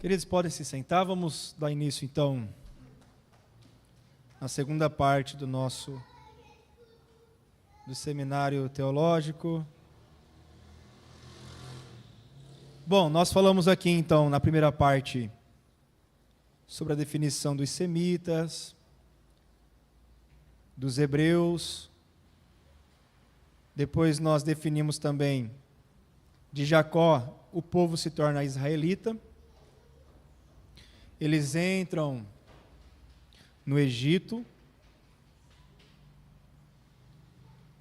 Queridos, podem se sentar. Vamos dar início, então, à segunda parte do seminário teológico. Bom, nós falamos aqui, então, na primeira parte, sobre a definição dos semitas, dos hebreus. Depois nós definimos também, de Jacó, o povo se torna israelita. Eles entram no Egito,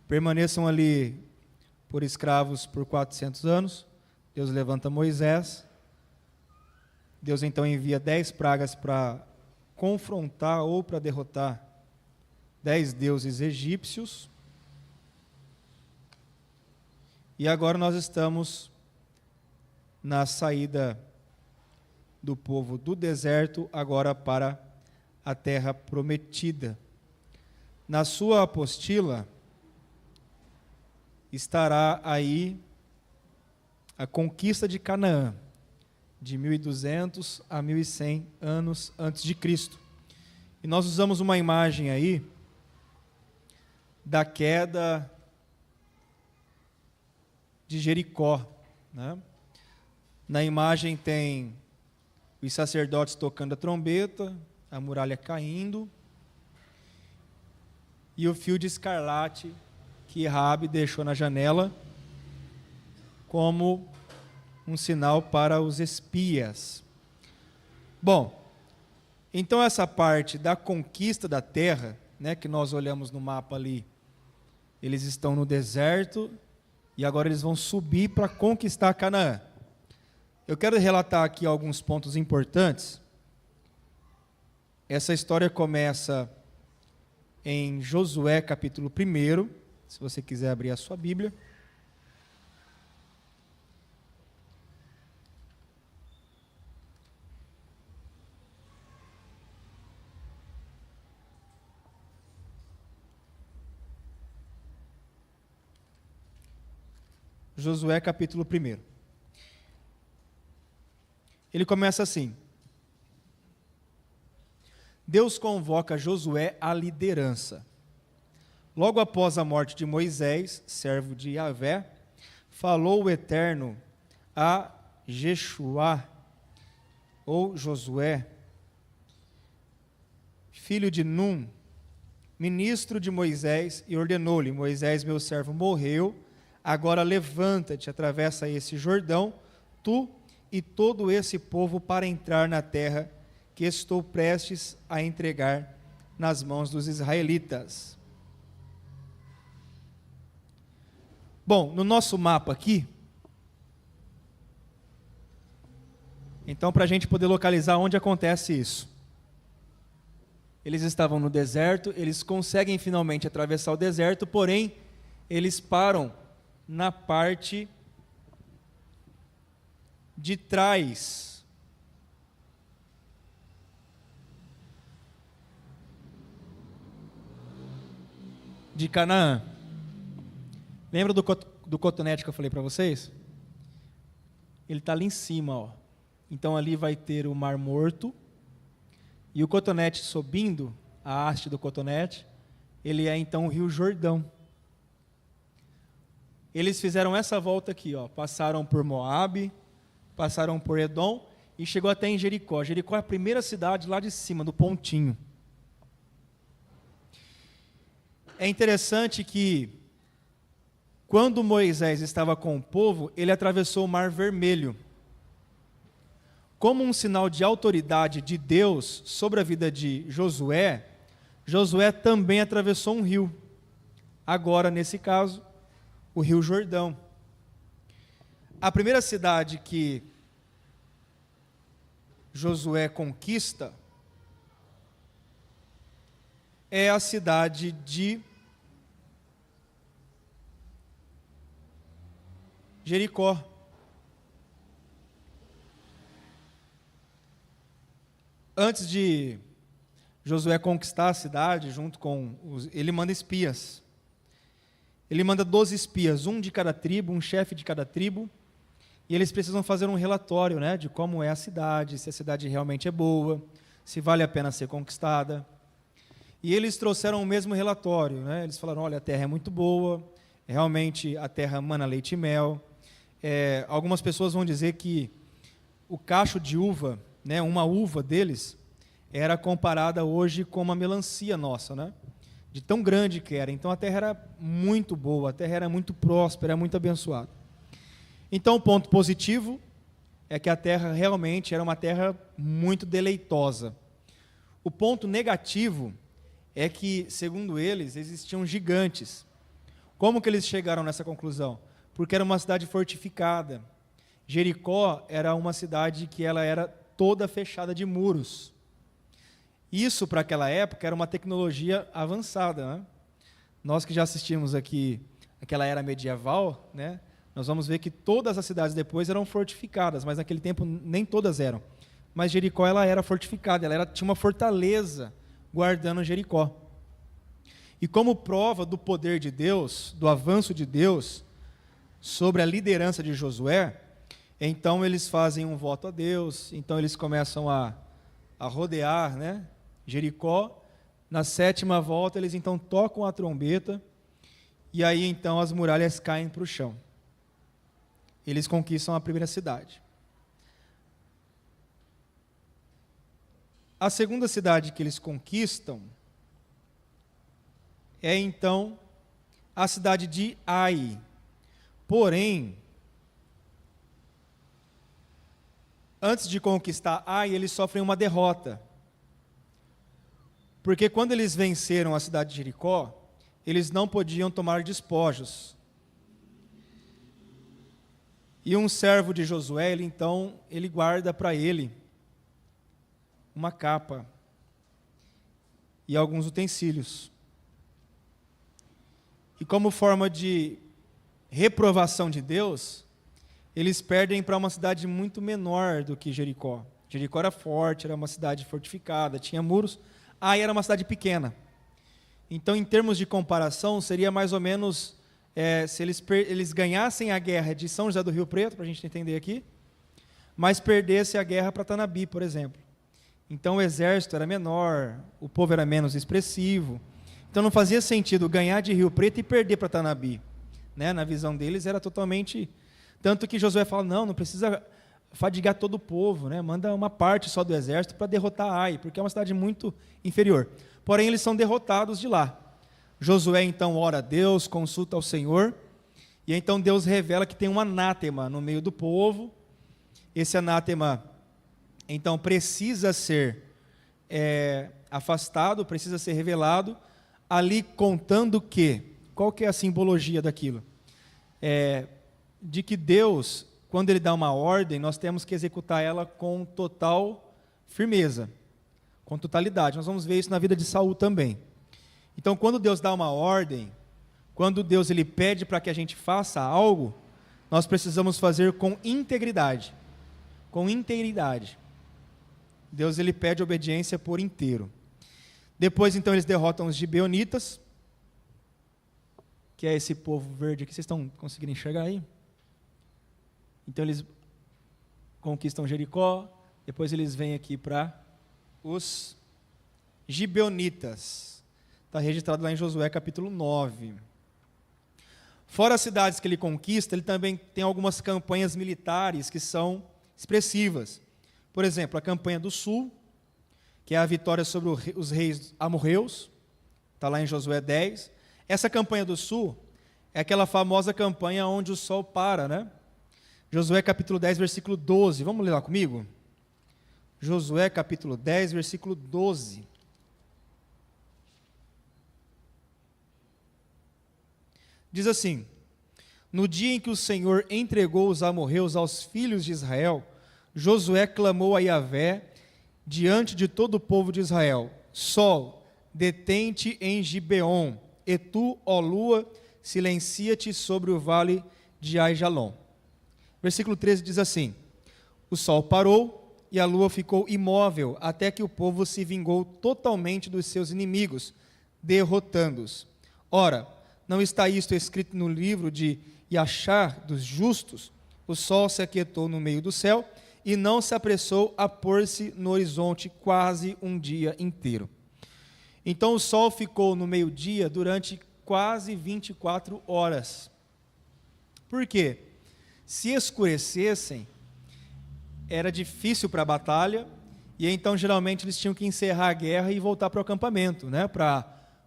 permaneçam ali por escravos por 400 anos, Deus levanta Moisés, Deus então envia 10 pragas para confrontar ou para derrotar 10 deuses egípcios, e agora nós estamos na saída do povo do deserto, agora para a terra prometida. Na sua apostila estará aí a conquista de Canaã, de 1200 a 1100 anos antes de Cristo. E nós usamos uma imagem aí da queda de Jericó, né? Na imagem tem os sacerdotes tocando a trombeta, a muralha caindo, e o fio de escarlate que Raabe deixou na janela como um sinal para os espias. Bom, então essa parte da conquista da terra, né, que nós olhamos no mapa ali, eles estão no deserto e agora eles vão subir para conquistar Canaã. Eu quero relatar aqui alguns pontos importantes. Essa história começa em Josué, capítulo 1, se você quiser abrir a sua Bíblia. Josué, capítulo 1. Ele começa assim: Deus convoca Josué à liderança. Logo após a morte de Moisés, servo de Yahvé, falou o Eterno a Jeshuá, ou Josué, filho de Num, ministro de Moisés, e ordenou-lhe: Moisés, meu servo, morreu, agora levanta-te, atravessa esse Jordão, tu e todo esse povo, para entrar na terra que estou prestes a entregar nas mãos dos israelitas. Bom, no nosso mapa aqui, então, para a gente poder localizar onde acontece isso, eles estavam no deserto, eles conseguem finalmente atravessar o deserto, porém, eles param na parte de trás de Canaã. Lembra do cotonete que eu falei para vocês? Ele está ali em cima, ó. Então ali vai ter o Mar Morto, e o cotonete subindo, a haste do cotonete, ele é então o Rio Jordão. Eles fizeram essa volta aqui, ó, passaram por Moabe, passaram por Edom e chegou até em Jericó. Jericó é a primeira cidade lá de cima, do pontinho. É interessante que, quando Moisés estava com o povo, ele atravessou o Mar Vermelho. Como um sinal de autoridade de Deus sobre a vida de Josué, Josué também atravessou um rio. Agora, nesse caso, o Rio Jordão. A primeira cidade que Josué conquista é a cidade de Jericó. Antes de Josué conquistar a cidade, ele manda espias. Ele manda 12 espias, um de cada tribo, um chefe de cada tribo, e eles precisam fazer um relatório, né, de como é a cidade, se a cidade realmente é boa, se vale a pena ser conquistada. E eles trouxeram o mesmo relatório, né? Eles falaram, olha, a terra é muito boa, realmente a terra mana leite e mel. Algumas pessoas vão dizer que o cacho de uva, né, uma uva deles, era comparada hoje com uma melancia nossa, né? De tão grande que era. Então a terra era muito boa, a terra era muito próspera, muito abençoada. Então o ponto positivo é que a terra realmente era uma terra muito deleitosa. O ponto negativo é que, segundo eles, existiam gigantes. Como que eles chegaram nessa conclusão? Porque era uma cidade fortificada. Jericó era uma cidade que ela era toda fechada de muros. Isso, para aquela época, era uma tecnologia avançada, né? Nós que já assistimos aqui aquela era medieval, né, nós vamos ver que todas as cidades depois eram fortificadas, mas naquele tempo nem todas eram. Mas Jericó ela era fortificada, tinha uma fortaleza guardando Jericó. E como prova do poder de Deus, do avanço de Deus sobre a liderança de Josué, então eles fazem um voto a Deus, então eles começam a rodear, né, Jericó. Na 7ª volta eles então tocam a trombeta, e aí então as muralhas caem para o chão. Eles conquistam a primeira cidade. A segunda cidade que eles conquistam é então a cidade de Ai. Porém, antes de conquistar Ai, eles sofrem uma derrota. Porque quando eles venceram a cidade de Jericó, eles não podiam tomar despojos. E um servo de Josué, ele guarda para ele uma capa e alguns utensílios. E como forma de reprovação de Deus, eles perdem para uma cidade muito menor do que Jericó. Jericó era forte, era uma cidade fortificada, tinha muros. Ai era uma cidade pequena. Então, em termos de comparação, seria mais ou menos se eles ganhassem a guerra de São José do Rio Preto, para a gente entender aqui, mas perdesse a guerra para Tanabi, por exemplo. Então o exército era menor, o povo era menos expressivo. Então não fazia sentido ganhar de Rio Preto e perder para Tanabi, né? Na visão deles era totalmente... Tanto que Josué fala, não precisa fadigar todo o povo, né? Manda uma parte só do exército para derrotar Ai, porque é uma cidade muito inferior. Porém, eles são derrotados de lá. Josué então ora a Deus, consulta ao Senhor, e então Deus revela que tem um anátema no meio do povo. Esse anátema, então, precisa ser afastado, precisa ser revelado, ali contando que, qual que é a simbologia daquilo? De que Deus, quando Ele dá uma ordem, nós temos que executar ela com total firmeza, com totalidade. Nós vamos ver isso na vida de Saul também. Então, quando Deus dá uma ordem, quando Deus ele pede para que a gente faça algo, nós precisamos fazer com integridade. Com inteiridade. Deus ele pede obediência por inteiro. Depois, então, eles derrotam os gibeonitas, que é esse povo verde aqui. Vocês estão conseguindo enxergar aí? Então, eles conquistam Jericó. Depois, eles vêm aqui para os gibeonitas. Está registrado lá em Josué capítulo 9. Fora as cidades que ele conquista, ele também tem algumas campanhas militares que são expressivas. Por exemplo, a campanha do sul, que é a vitória sobre os reis amorreus, está lá em Josué 10. Essa campanha do sul é aquela famosa campanha onde o sol para, né? Josué capítulo 10, versículo 12. Vamos ler lá comigo? Josué capítulo 10, versículo 12. Diz assim: no dia em que o Senhor entregou os amorreus aos filhos de Israel, Josué clamou a Yahvé diante de todo o povo de Israel: Sol, detente em Gibeon, e tu, ó lua, silencia-te sobre o vale de Aijalon. Versículo 13 diz assim: o sol parou e a lua ficou imóvel, até que o povo se vingou totalmente dos seus inimigos, derrotando-os. Ora, não está isto escrito no livro de Yachar dos justos? o sol se aquietou no meio do céu e não se apressou a pôr-se no horizonte quase um dia inteiro. Então o sol ficou no meio-dia durante quase 24 horas. Por quê? Se escurecessem, era difícil para a batalha, e então geralmente eles tinham que encerrar a guerra e voltar para o acampamento, né, para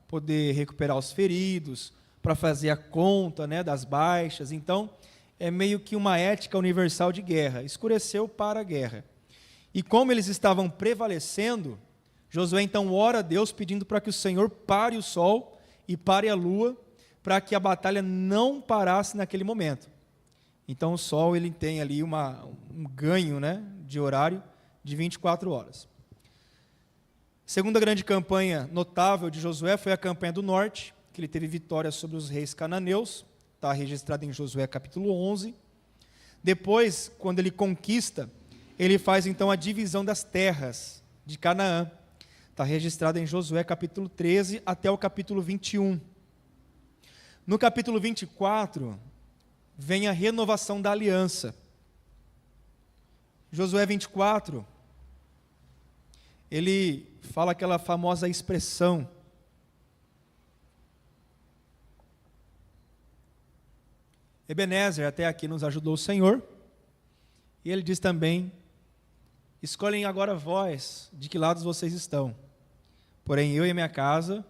poder recuperar os feridos, para fazer a conta, né, das baixas. Então é meio que uma ética universal de guerra. Escureceu para a guerra. E como eles estavam prevalecendo, Josué então ora a Deus pedindo para que o Senhor pare o sol e pare a lua, para que a batalha não parasse naquele momento. Então o sol ele tem ali um ganho, né, de horário de 24 horas. Segunda grande campanha notável de Josué foi a campanha do norte, que ele teve vitória sobre os reis cananeus, está registrado em Josué capítulo 11. Depois, quando ele conquista, ele faz então a divisão das terras de Canaã, está registrado em Josué capítulo 13 até o capítulo 21. No capítulo 24, vem a renovação da aliança. Josué 24, ele fala aquela famosa expressão: Ebenezer, até aqui nos ajudou o Senhor. E ele diz também: escolhem agora vós, de que lados vocês estão. Porém, eu e a minha casa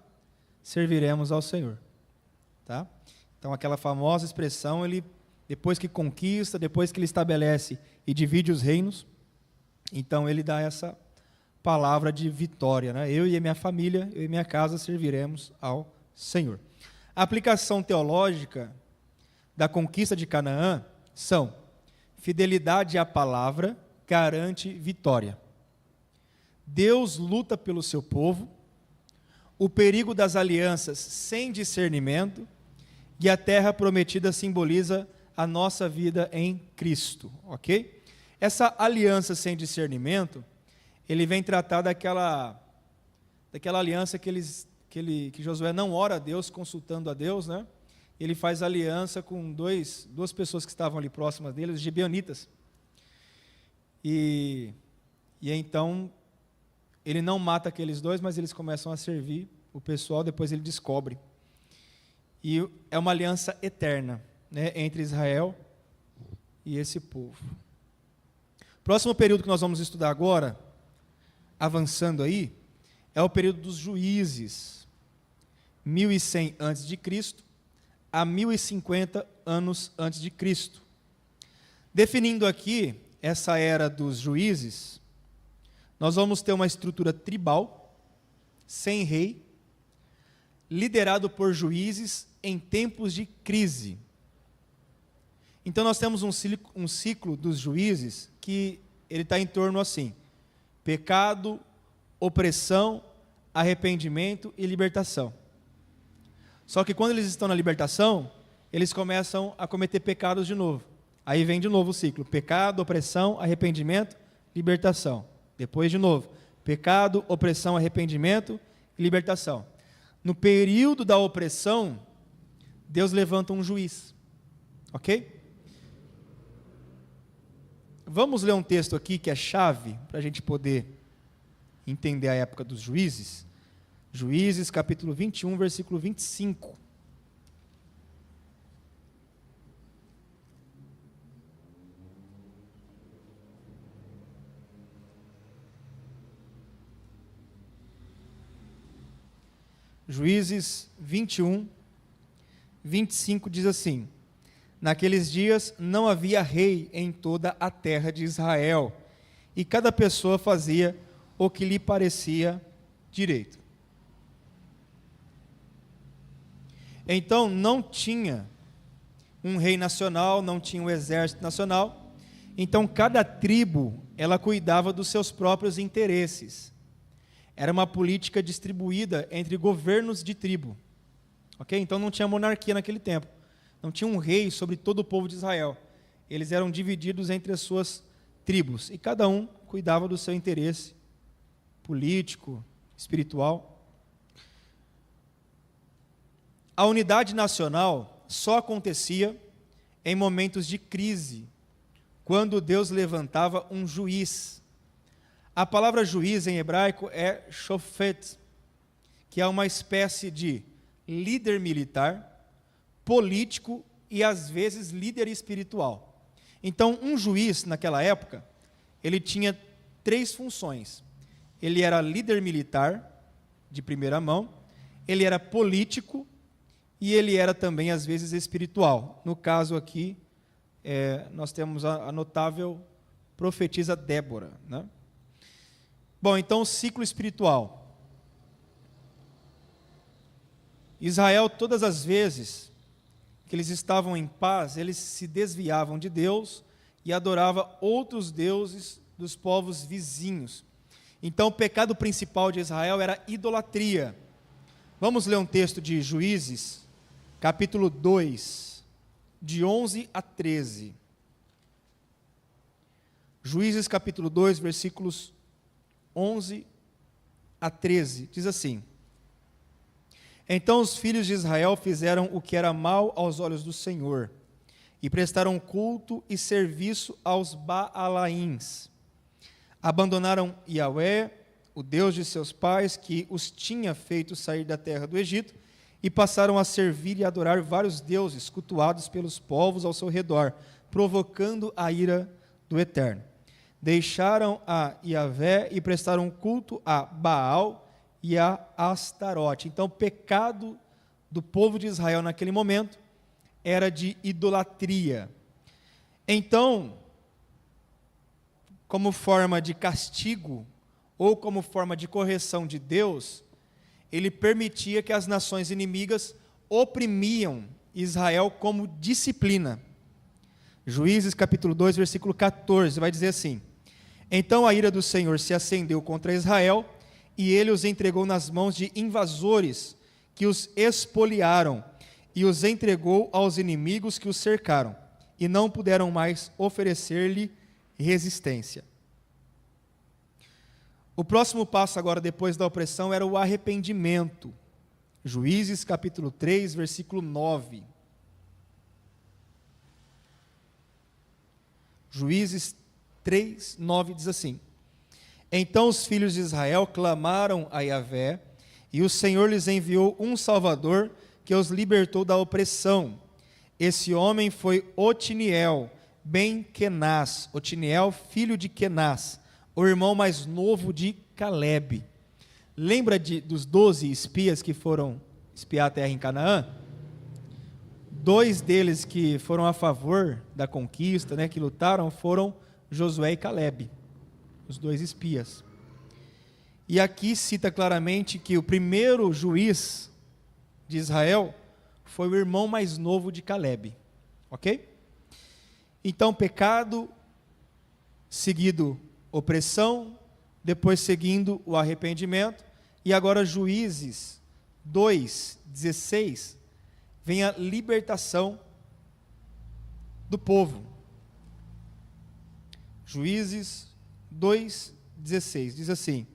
serviremos ao Senhor. Tá? Então, aquela famosa expressão, ele, depois que conquista, depois que ele estabelece e divide os reinos, então ele dá essa palavra de vitória, né? Eu e a minha família, eu e minha casa serviremos ao Senhor. A aplicação teológica da conquista de Canaã são: fidelidade à palavra garante vitória. Deus luta pelo seu povo, o perigo das alianças sem discernimento, e a terra prometida simboliza a nossa vida em Cristo, ok? Essa aliança sem discernimento, ele vem tratar daquela aliança que Josué não ora a Deus, consultando a Deus, né? Ele faz aliança com duas pessoas que estavam ali próximas dele, os gibeonitas. E então, ele não mata aqueles dois, mas eles começam a servir o pessoal, depois ele descobre. E é uma aliança eterna, né, entre Israel e esse povo. Próximo período que nós vamos estudar agora, avançando aí, é o período dos juízes, 1100 a.C. a 1050 anos antes de Cristo. Definindo aqui essa era dos juízes, nós vamos ter uma estrutura tribal, sem rei, liderado por juízes em tempos de crise. Então nós temos um ciclo dos juízes que ele está em torno assim: pecado, opressão, arrependimento e libertação. Só que quando eles estão na libertação, eles começam a cometer pecados de novo. Aí vem de novo o ciclo: pecado, opressão, arrependimento, libertação. Depois de novo, pecado, opressão, arrependimento e libertação. No período da opressão, Deus levanta um juiz, ok? Vamos ler um texto aqui que é chave para a gente poder entender a época dos juízes. Juízes, capítulo 21, versículo 25. Juízes 21, 25 diz assim: naqueles dias não havia rei em toda a terra de Israel, e cada pessoa fazia o que lhe parecia direito. Então não tinha um rei nacional, não tinha um exército nacional, então cada tribo, ela cuidava dos seus próprios interesses. Era uma política distribuída entre governos de tribo, ok? Então não tinha monarquia naquele tempo, não tinha um rei sobre todo o povo de Israel. Eles eram divididos entre as suas tribos, e cada um cuidava do seu interesse político, espiritual. A unidade nacional só acontecia em momentos de crise quando Deus levantava um juiz. A palavra juiz em hebraico é shofet, que é uma espécie de líder militar, político e às vezes líder espiritual. Então, um juiz naquela época, ele tinha 3 funções. Ele era líder militar, de primeira mão, ele era político e ele era também, às vezes, espiritual. No caso aqui, nós temos a notável profetisa Débora, né? Bom, então o ciclo espiritual. Israel, todas as vezes que eles estavam em paz, eles se desviavam de Deus e adoravam outros deuses dos povos vizinhos. Então o pecado principal de Israel era idolatria. Vamos ler um texto de Juízes, capítulo 2, de 11 a 13. Juízes capítulo 2, versículos 11 a 13, diz assim: Então os filhos de Israel fizeram o que era mal aos olhos do Senhor, e prestaram culto e serviço aos Baalaíns. Abandonaram Yahvé, o Deus de seus pais, que os tinha feito sair da terra do Egito, e passaram a servir e adorar vários deuses, cultuados pelos povos ao seu redor, provocando a ira do Eterno. Deixaram a Yahvé e prestaram culto a Baal e a Astarote. Então, o pecado do povo de Israel naquele momento era de idolatria. Então, como forma de castigo ou como forma de correção de Deus, ele permitia que as nações inimigas oprimiam Israel como disciplina. Juízes capítulo 2, versículo 14, vai dizer assim: Então a ira do Senhor se acendeu contra Israel, e ele os entregou nas mãos de invasores, que os expoliaram, e os entregou aos inimigos que os cercaram, e não puderam mais oferecer-lhe resistência. O próximo passo agora, depois da opressão, era o arrependimento. Juízes capítulo 3, versículo 9. Juízes 3, 9 diz assim: Então os filhos de Israel clamaram a Yahvé, e o Senhor lhes enviou um Salvador que os libertou da opressão. Esse homem foi Otiniel, ben Kenaz, Otiniel, filho de Kenaz, o irmão mais novo de Calebe. Lembra dos 12 espias que foram espiar a terra em Canaã? 2 deles que foram a favor da conquista, né, que lutaram, foram Josué e Calebe, os 2 espias. E aqui cita claramente que o primeiro juiz de Israel foi o irmão mais novo de Calebe, ok? Então, pecado, seguido opressão, depois seguindo o arrependimento, e agora Juízes 2:16, vem a libertação do povo. Juízes 2:16, diz assim: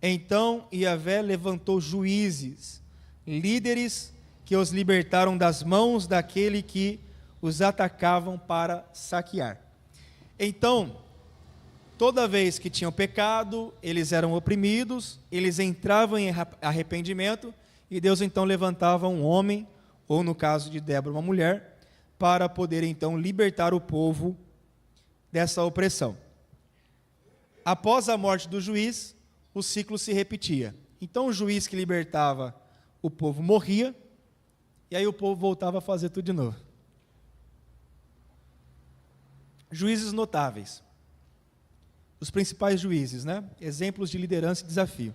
Então Yahvé levantou juízes, líderes que os libertaram das mãos daquele que os atacavam para saquear. Então, toda vez que tinham pecado, eles eram oprimidos, eles entravam em arrependimento, e Deus então levantava um homem, ou no caso de Débora, uma mulher, para poder então libertar o povo dessa opressão. Após a morte do juiz, o ciclo se repetia. Então o juiz que libertava o povo morria, e aí o povo voltava a fazer tudo de novo. Juízes notáveis. Os principais juízes, né? Exemplos de liderança e desafio.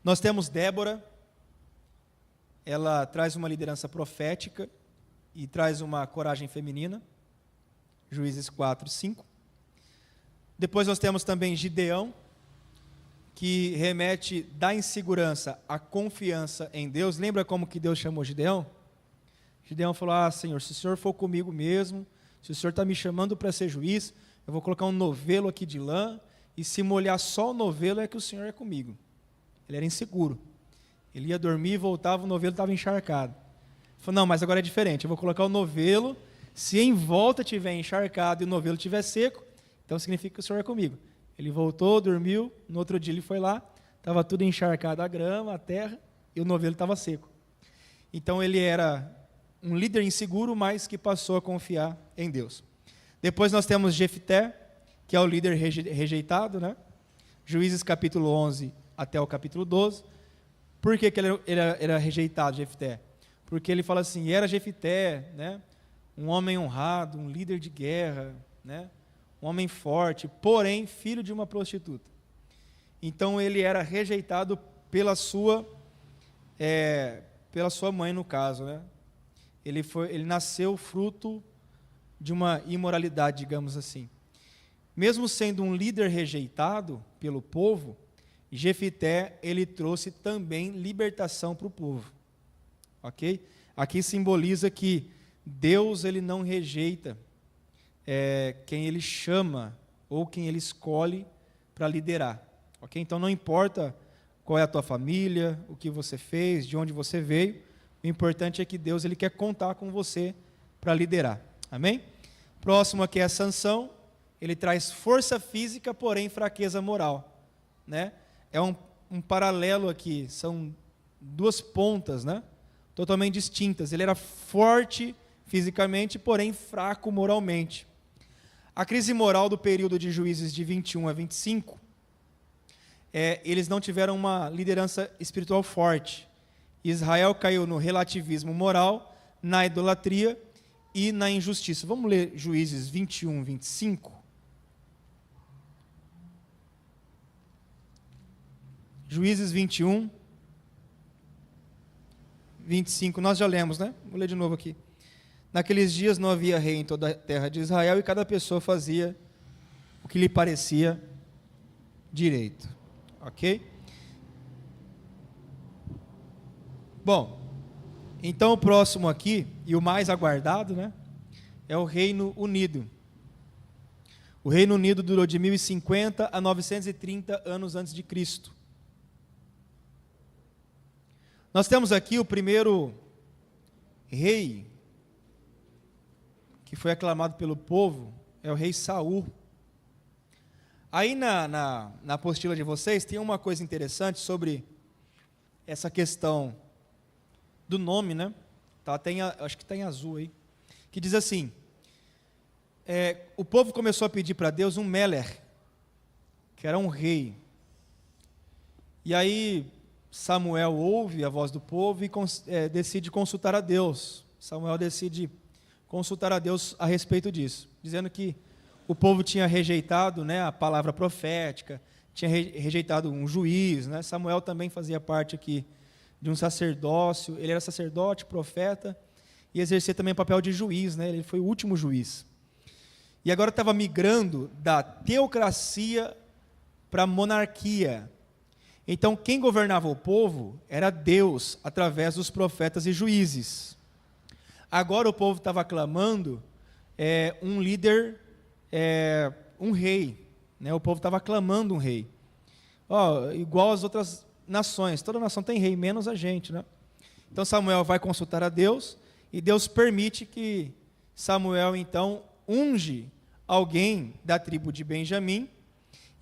Nós temos Débora, ela traz uma liderança profética e traz uma coragem feminina, Juízes 4, 5. Depois nós temos também Gideão, que remete da insegurança à confiança em Deus. Lembra como que Deus chamou Gideão? Gideão falou: Senhor, se o Senhor for comigo mesmo, se o Senhor está me chamando para ser juiz, eu vou colocar um novelo aqui de lã, e se molhar só o novelo é que o Senhor é comigo. Ele era inseguro. Ele ia dormir e voltava, o novelo estava encharcado. Ele falou: não, mas agora é diferente, eu vou colocar o novelo, Se em volta tiver encharcado e o novelo estiver seco, então significa que o Senhor é comigo. Ele voltou, dormiu, no outro dia ele foi lá, estava tudo encharcado, a grama, a terra, e o novelo estava seco. Então ele era um líder inseguro, mas que passou a confiar em Deus. Depois nós temos Jefté, que é o líder rejeitado, né? Juízes capítulo 11 até o capítulo 12. Por que ele era rejeitado, Jefté? Porque ele fala assim, era Jefté, né? Um homem honrado, um líder de guerra, né? Um homem forte, porém filho de uma prostituta. Então ele era rejeitado pela sua mãe, no caso, né? Ele nasceu fruto de uma imoralidade, digamos assim. Mesmo sendo um líder rejeitado pelo povo, Jefté, ele trouxe também libertação para o povo. Ok? Aqui simboliza que Deus, ele não rejeita quem ele chama ou quem ele escolhe para liderar. Ok? Então não importa qual é a tua família, o que você fez, de onde você veio, o importante é que Deus, ele quer contar com você para liderar. Amém? Próximo aqui é Sansão. Ele traz força física, porém fraqueza moral, né? É um paralelo aqui, são duas pontas, né? Totalmente distintas. Ele era forte fisicamente, porém fraco moralmente. A crise moral do período de Juízes de 21 a 25, eles não tiveram uma liderança espiritual forte. Israel caiu no relativismo moral, na idolatria e na injustiça. Vamos ler Juízes 21, 25? Juízes 21, 25, nós já lemos, né? Vou ler de novo aqui. Naqueles dias não havia rei em toda a terra de Israel e cada pessoa fazia o que lhe parecia direito. Ok? Bom, então o próximo aqui, e o mais aguardado, né? É o Reino Unido. O Reino Unido durou de 1050 a 930 anos antes de Cristo. Nós temos aqui o primeiro rei que foi aclamado pelo povo, é o rei Saul. Aí na apostila de vocês tem uma coisa interessante sobre essa questão do nome, né? Acho que está em azul aí, que diz assim, o povo começou a pedir para Deus um Meler, que era um rei. E aí Samuel ouve a voz do povo e decide consultar a Deus. Samuel decide consultar a Deus a respeito disso, dizendo que o povo tinha rejeitado, né, a palavra profética, tinha rejeitado um juiz, né? Samuel também fazia parte aqui de um sacerdócio, ele era sacerdote, profeta, e exercia também o papel de juiz, né? Ele foi o último juiz. E agora estava migrando da teocracia para a monarquia. Então, quem governava o povo era Deus, através dos profetas e juízes. Agora o povo estava clamando um líder, um rei. Né? O povo estava clamando um rei. Igual as outras nações. Toda nação tem rei, menos a gente. Né? Então Samuel vai consultar a Deus, e Deus permite que Samuel, então, unge alguém da tribo de Benjamim,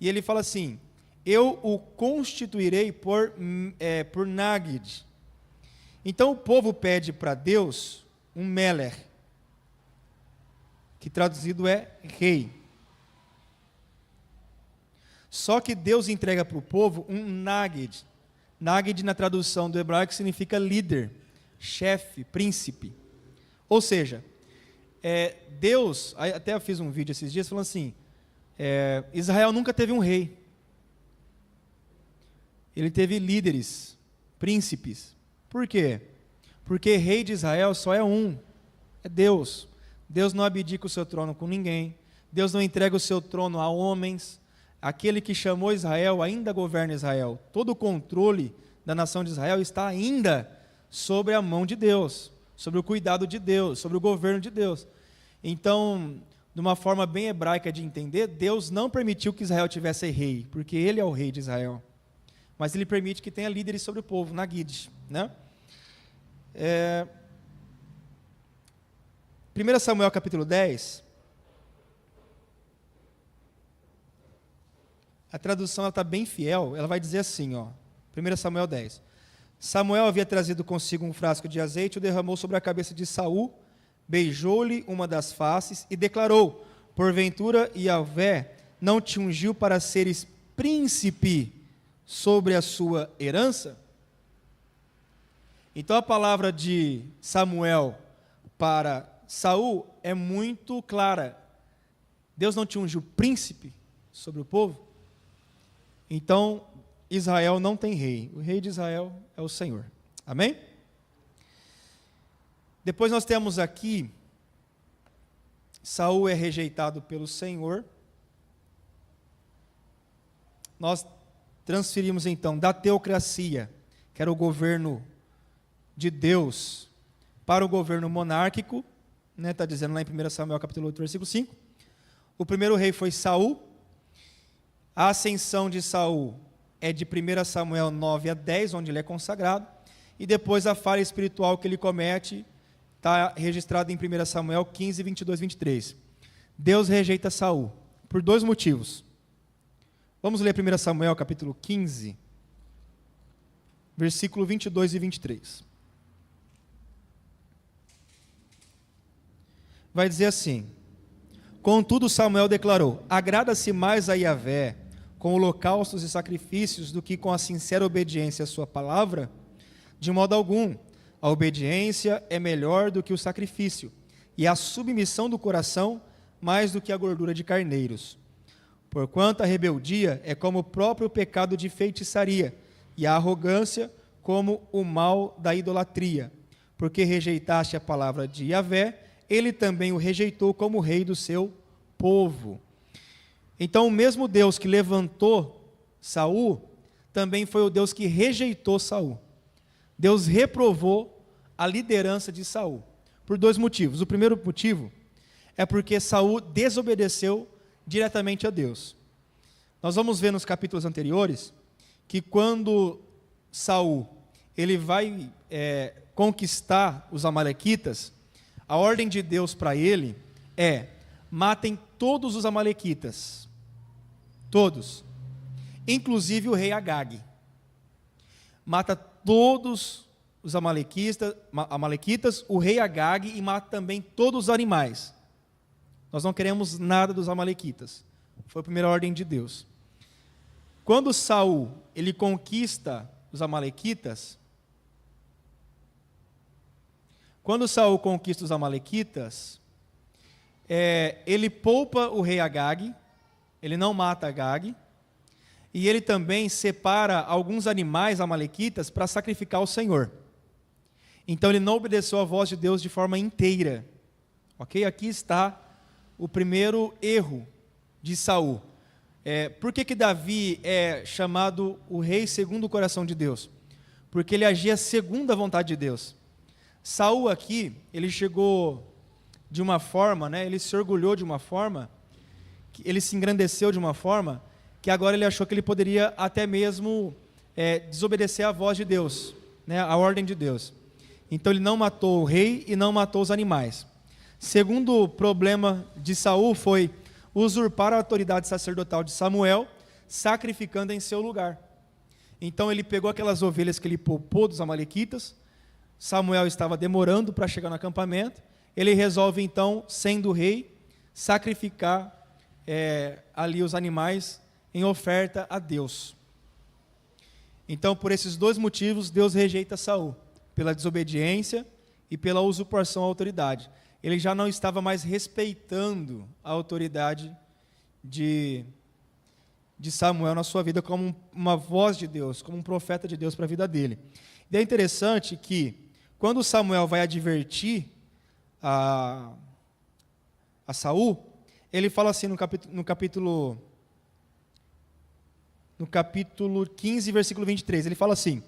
e ele fala assim, eu o constituirei por Nagid. Então o povo pede para Deus um Meler, que traduzido é rei. Só que Deus entrega para o povo um Nagid. Nagid na tradução do hebraico significa líder, chefe, príncipe. Ou seja, Deus, até eu fiz um vídeo esses dias falando assim, Israel nunca teve um rei. Ele teve líderes, príncipes. Por quê? Porque rei de Israel só é um, é Deus. Deus não abdica o seu trono com ninguém. Deus não entrega o seu trono a homens. Aquele que chamou Israel ainda governa Israel. Todo o controle da nação de Israel está ainda sobre a mão de Deus, sobre o cuidado de Deus, sobre o governo de Deus. Então, de uma forma bem hebraica de entender, Deus não permitiu que Israel tivesse rei, porque Ele é o rei de Israel. Mas Ele permite que tenha líderes sobre o povo, Nagid, né? 1 Samuel capítulo 10, a tradução está bem fiel, ela vai dizer assim, 1 Samuel 10. Samuel havia trazido consigo um frasco de azeite, o derramou sobre a cabeça de Saul, beijou-lhe uma das faces e declarou: porventura Yahvé não te ungiu para seres príncipe sobre a sua herança? Então a palavra de Samuel para Saul é muito clara. Deus não te ungiu príncipe sobre o povo? Então Israel não tem rei. O rei de Israel é o Senhor. Amém? Depois nós temos aqui, Saul é rejeitado pelo Senhor. Nós transferimos então da teocracia, que era o governo de Deus, para o governo monárquico, está dizendo lá em 1 Samuel capítulo 8, versículo 5. O primeiro rei foi Saul. A ascensão de Saul é de 1 Samuel 9 a 10, onde ele é consagrado, e depois a falha espiritual que ele comete está registrada em 1 Samuel 15, 22, 23. Deus rejeita Saul por dois motivos. Vamos ler 1 Samuel capítulo 15, versículo 22 e 23. Vai dizer assim: contudo Samuel declarou: agrada-se mais a Yahvé com holocaustos e sacrifícios do que com a sincera obediência à sua palavra? De modo algum, a obediência é melhor do que o sacrifício, e a submissão do coração mais do que a gordura de carneiros. Porquanto a rebeldia é como o próprio pecado de feitiçaria, e a arrogância como o mal da idolatria. Porque rejeitaste a palavra de Yahvé, ele também o rejeitou como rei do seu povo. Então o mesmo Deus que levantou Saul, também foi o Deus que rejeitou Saul. Deus reprovou a liderança de Saul, por dois motivos. O primeiro motivo é porque Saul desobedeceu diretamente a Deus. Nós vamos ver nos capítulos anteriores, que quando Saul ele vai conquistar os amalequitas, a ordem de Deus para ele é: matem todos os amalequitas, todos, inclusive o rei Agag. Mata todos os amalequitas, o rei Agag, e mata também todos os animais. Nós não queremos nada dos amalequitas. Foi a primeira ordem de Deus. Quando Saul ele conquista os amalequitas, ele poupa o rei Agag, ele não mata Agag, e ele também separa alguns animais amalequitas para sacrificar ao Senhor. Então ele não obedeceu a voz de Deus de forma inteira. Ok? Aqui está o primeiro erro de Saul. Por que Davi é chamado o rei segundo o coração de Deus? Porque ele agia segundo a vontade de Deus. Saul aqui, ele chegou de uma forma, ele se orgulhou de uma forma, ele se engrandeceu de uma forma, que agora ele achou que ele poderia até mesmo desobedecer à voz de Deus, a ordem de Deus. Então ele não matou o rei e não matou os animais. Segundo problema de Saul foi usurpar a autoridade sacerdotal de Samuel, sacrificando em seu lugar. Então ele pegou aquelas ovelhas que ele poupou dos amalequitas. Samuel estava demorando para chegar no acampamento. Ele resolve então, sendo rei, sacrificar ali os animais em oferta a Deus. Então, por esses dois motivos, Deus rejeita Saul, pela desobediência e pela usurpação à autoridade. Ele já não estava mais respeitando a autoridade de Samuel na sua vida como uma voz de Deus, como um profeta de Deus para a vida dele. E é interessante que, quando Samuel vai advertir a Saul, ele fala assim no capítulo 15, versículo 23, ele fala assim: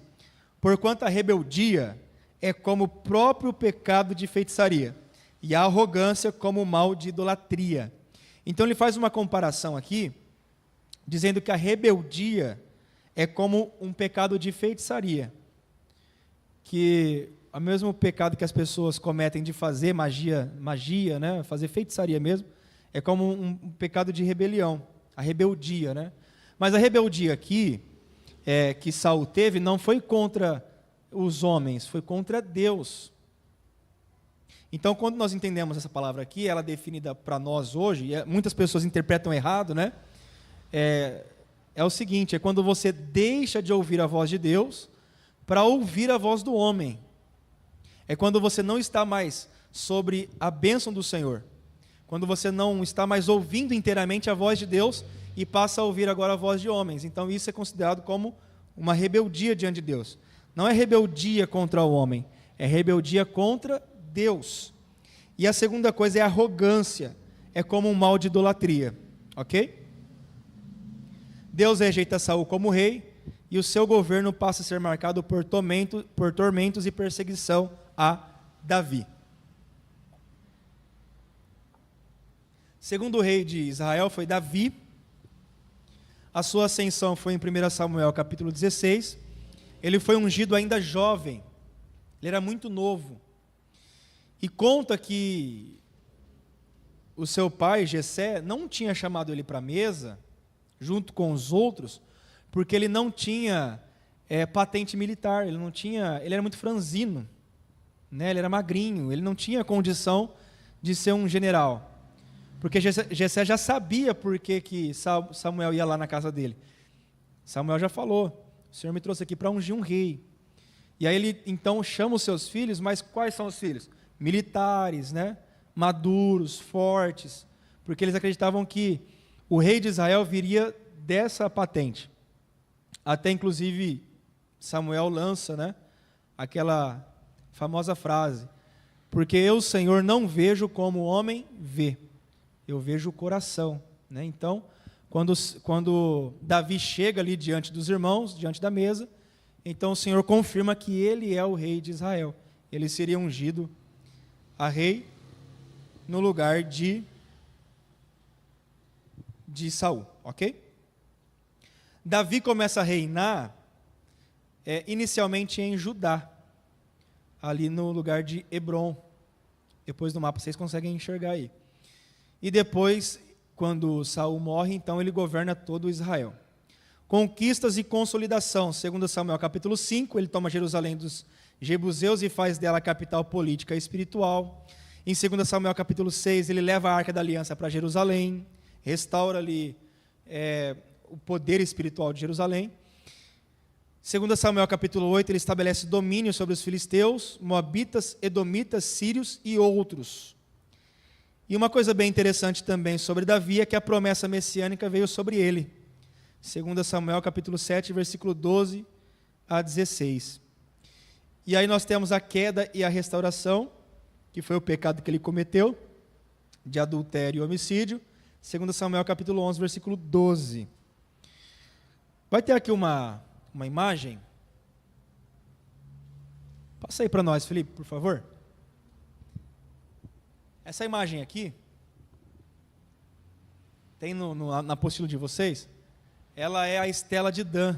porquanto a rebeldia é como o próprio pecado de feitiçaria, e a arrogância como o mal de idolatria. Então ele faz uma comparação aqui, dizendo que a rebeldia é como um pecado de feitiçaria, que o mesmo pecado que as pessoas cometem de fazer magia, né? Fazer feitiçaria mesmo, é como um pecado de rebelião, a rebeldia, né? Mas a rebeldia aqui, que Saul teve, não foi contra os homens, foi contra Deus. Então, quando nós entendemos essa palavra aqui, ela é definida para nós hoje, e muitas pessoas interpretam errado, né? É o seguinte, é quando você deixa de ouvir a voz de Deus para ouvir a voz do homem. É quando você não está mais sobre a bênção do Senhor. Quando você não está mais ouvindo inteiramente a voz de Deus e passa a ouvir agora a voz de homens. Então isso é considerado como uma rebeldia diante de Deus. Não é rebeldia contra o homem, é rebeldia contra Deus. E a segunda coisa é arrogância, é como um mal de idolatria, ok? Deus rejeita Saul como rei e o seu governo passa a ser marcado por tormentos e perseguição a Davi. Segundo rei de Israel foi Davi. A sua ascensão foi em 1 Samuel capítulo 16. Ele foi ungido ainda jovem, ele era muito novo. E conta que o seu pai, Jessé, não tinha chamado ele para a mesa, junto com os outros, porque ele não tinha patente militar, ele era muito franzino, né? Ele era magrinho, ele não tinha condição de ser um general. Porque Jessé já sabia por que Samuel ia lá na casa dele. Samuel já falou, o Senhor me trouxe aqui para ungir um rei. E aí ele então chama os seus filhos, mas quais são os filhos? Militares, né? Maduros, fortes, porque eles acreditavam que o rei de Israel viria dessa patente. Até inclusive Samuel lança, né, aquela famosa frase: porque eu, Senhor, não vejo como o homem vê, eu vejo o coração, né? Então, quando Davi chega ali diante dos irmãos, diante da mesa, então o Senhor confirma que ele é o rei de Israel. Ele seria ungido a rei no lugar de Saul, ok? Davi começa a reinar inicialmente em Judá, ali no lugar de Hebron. Depois do mapa vocês conseguem enxergar aí. E depois, quando Saul morre, então ele governa todo Israel. Conquistas e consolidação. 2 Samuel capítulo 5, ele toma Jerusalém dos Jebuseus e faz dela a capital política e espiritual. Em 2 Samuel capítulo 6, ele leva a Arca da Aliança para Jerusalém, restaura ali o poder espiritual de Jerusalém. 2 Samuel capítulo 8, ele estabelece domínio sobre os filisteus, moabitas, edomitas, sírios e outros. E uma coisa bem interessante também sobre Davi é que a promessa messiânica veio sobre ele. 2 Samuel capítulo 7, versículo 12 a 16. E aí nós temos a queda e a restauração, que foi o pecado que ele cometeu, de adultério e homicídio. 2 Samuel capítulo 11, versículo 12. Vai ter aqui uma imagem. Passa aí para nós, Felipe, por favor. Essa imagem aqui, tem na apostila de vocês, ela é a estela de Dan,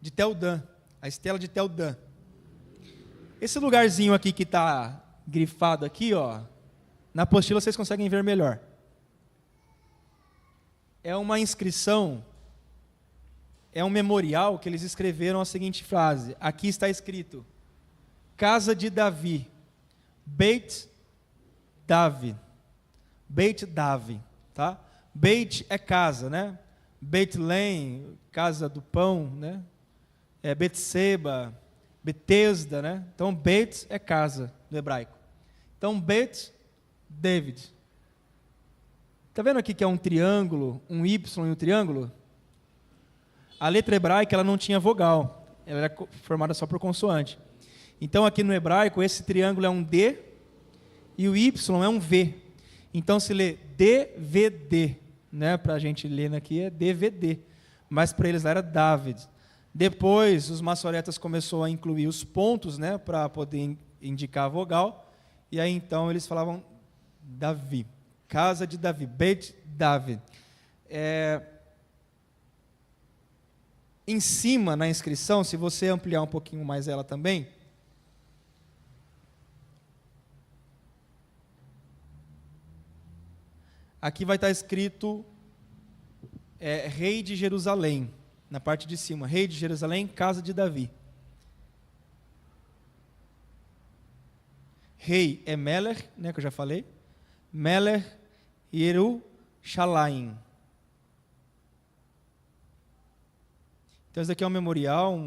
de Tel Dan, a estela de Tel Dan. Esse lugarzinho aqui que está grifado aqui, ó, na apostila vocês conseguem ver melhor. É uma inscrição, é um memorial que eles escreveram a seguinte frase. Aqui está escrito: Casa de Davi, Beit Davi, Beit Davi, tá? Beit é casa, né? Beit-Lehem, casa do pão, né? Betseba, Betesda, né? Então Beit é casa no hebraico. Então Beit David. Está vendo aqui que é um triângulo, um Y e um triângulo? A letra hebraica ela não tinha vogal, ela era formada só por consoante. Então aqui no hebraico esse triângulo é um D e o Y é um V. Então se lê DVD, né? Para a gente ler aqui é DVD, mas para eles lá era David. Depois os maçoretas começaram a incluir os pontos, né? Para poder indicar a vogal, e aí então eles falavam Davi. Casa de Davi, Beit David. Em cima, na inscrição, se você ampliar um pouquinho mais ela também, aqui vai estar escrito rei de Jerusalém, na parte de cima, rei de Jerusalém, casa de Davi. Rei é Melech, né, que eu já falei, Melech Yerushalayim. Então, esse aqui é um memorial,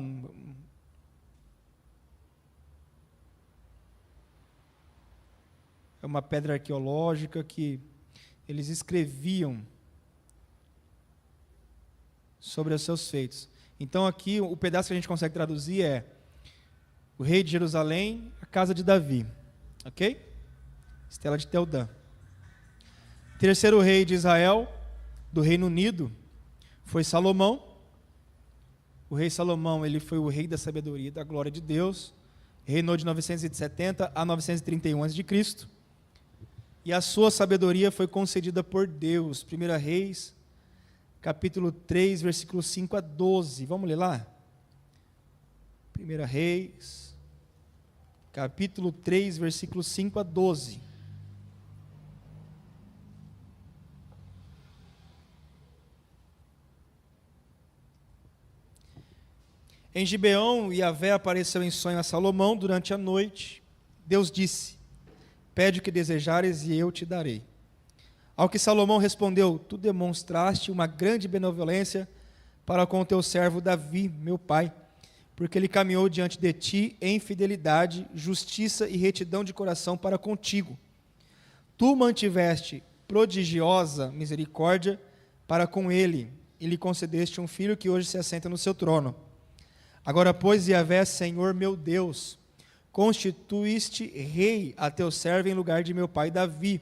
é uma pedra arqueológica que eles escreviam sobre os seus feitos. Então, aqui, o pedaço que a gente consegue traduzir é o rei de Jerusalém, a casa de Davi. Ok? Estela de Teldã. Terceiro rei de Israel, do Reino Unido, foi Salomão. O rei Salomão, ele foi o rei da sabedoria e da glória de Deus. Reinou de 970 a 931 a.C. E a sua sabedoria foi concedida por Deus. 1 Reis, capítulo 3, versículos 5 a 12. Vamos ler lá? 1 Reis, capítulo 3, versículos 5 a 12. Em Gibeão, Yahvé apareceu em sonho a Salomão durante a noite. Deus disse: pede o que desejares e eu te darei. Ao que Salomão respondeu: tu demonstraste uma grande benevolência para com o teu servo Davi, meu pai, porque ele caminhou diante de ti em fidelidade, justiça e retidão de coração para contigo. Tu mantiveste prodigiosa misericórdia para com ele, e lhe concedeste um filho que hoje se assenta no seu trono. Agora, pois, Yahvé, Senhor meu Deus, constituíste rei a teu servo em lugar de meu pai Davi,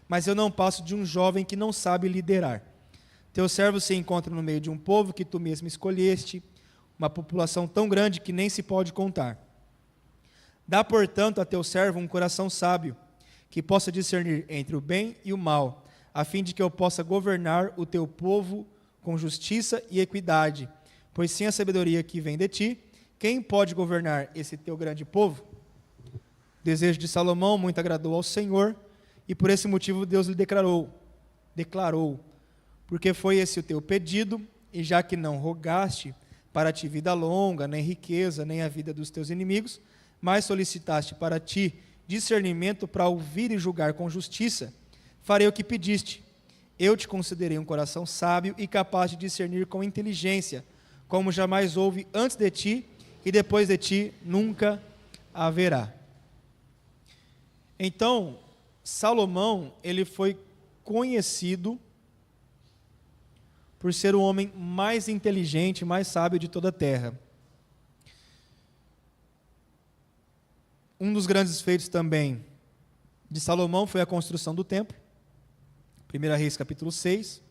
mas eu não passo de um jovem que não sabe liderar. Teu servo se encontra no meio de um povo que tu mesmo escolheste, uma população tão grande que nem se pode contar. Dá, portanto, a teu servo um coração sábio, que possa discernir entre o bem e o mal, a fim de que eu possa governar o teu povo com justiça e equidade, pois sem a sabedoria que vem de ti, quem pode governar esse teu grande povo? O desejo de Salomão muito agradou ao Senhor, e por esse motivo Deus lhe declarou, porque foi esse o teu pedido, e já que não rogaste para ti vida longa, nem riqueza, nem a vida dos teus inimigos, mas solicitaste para ti discernimento para ouvir e julgar com justiça, farei o que pediste. Eu te concederei um coração sábio e capaz de discernir com inteligência, como jamais houve antes de ti, e depois de ti nunca haverá. Então, Salomão, ele foi conhecido por ser o homem mais inteligente, mais sábio de toda a terra. Um dos grandes feitos também de Salomão foi a construção do templo. 1 Reis capítulo 6.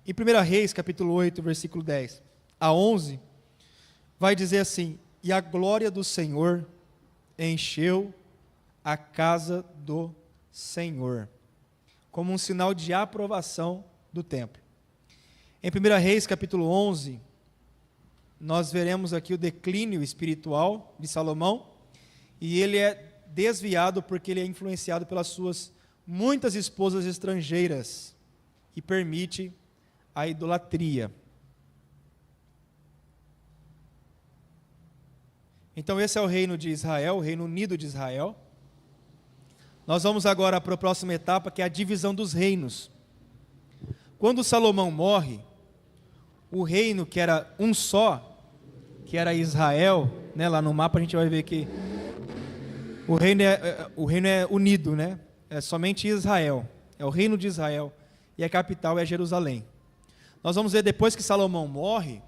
E 1 Reis capítulo 8, versículo 10 a 11, vai dizer assim: e a glória do Senhor encheu a casa do Senhor, como um sinal de aprovação do templo. Em 1 Reis capítulo 11, nós veremos aqui o declínio espiritual de Salomão, e ele é desviado porque ele é influenciado pelas suas muitas esposas estrangeiras e permite a idolatria. Então esse é o reino de Israel, o Reino Unido de Israel. Nós vamos agora para a próxima etapa, que é a divisão dos reinos. Quando Salomão morre, o reino que era um só, que era Israel, né, lá no mapa a gente vai ver que o reino é unido, né? É somente Israel, é o reino de Israel, e a capital é Jerusalém. Nós vamos ver depois que Salomão morre,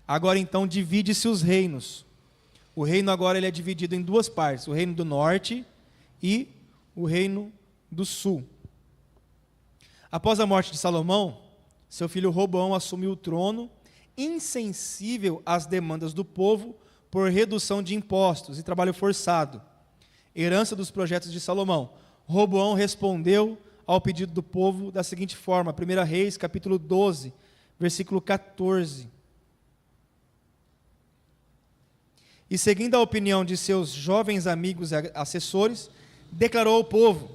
agora então divide-se os reinos. O reino agora ele é dividido em duas partes, o reino do norte e o reino do sul. Após a morte de Salomão, seu filho Roboão assumiu o trono, insensível às demandas do povo por redução de impostos e trabalho forçado, herança dos projetos de Salomão. Roboão respondeu ao pedido do povo da seguinte forma: 1 Reis, capítulo 12, versículo 14. E seguindo a opinião de seus jovens amigos e assessores, declarou ao povo: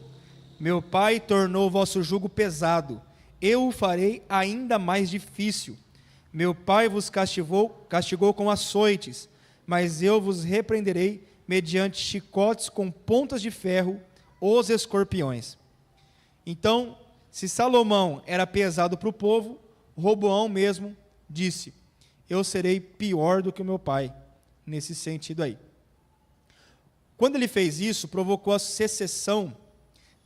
Meu pai tornou o vosso jugo pesado, eu o farei ainda mais difícil. Meu pai vos castigou com açoites, mas eu vos repreenderei mediante chicotes com pontas de ferro, os escorpiões. Então, se Salomão era pesado para o povo, Roboão mesmo disse: eu serei pior do que o meu pai, nesse sentido aí. Quando ele fez isso, provocou a secessão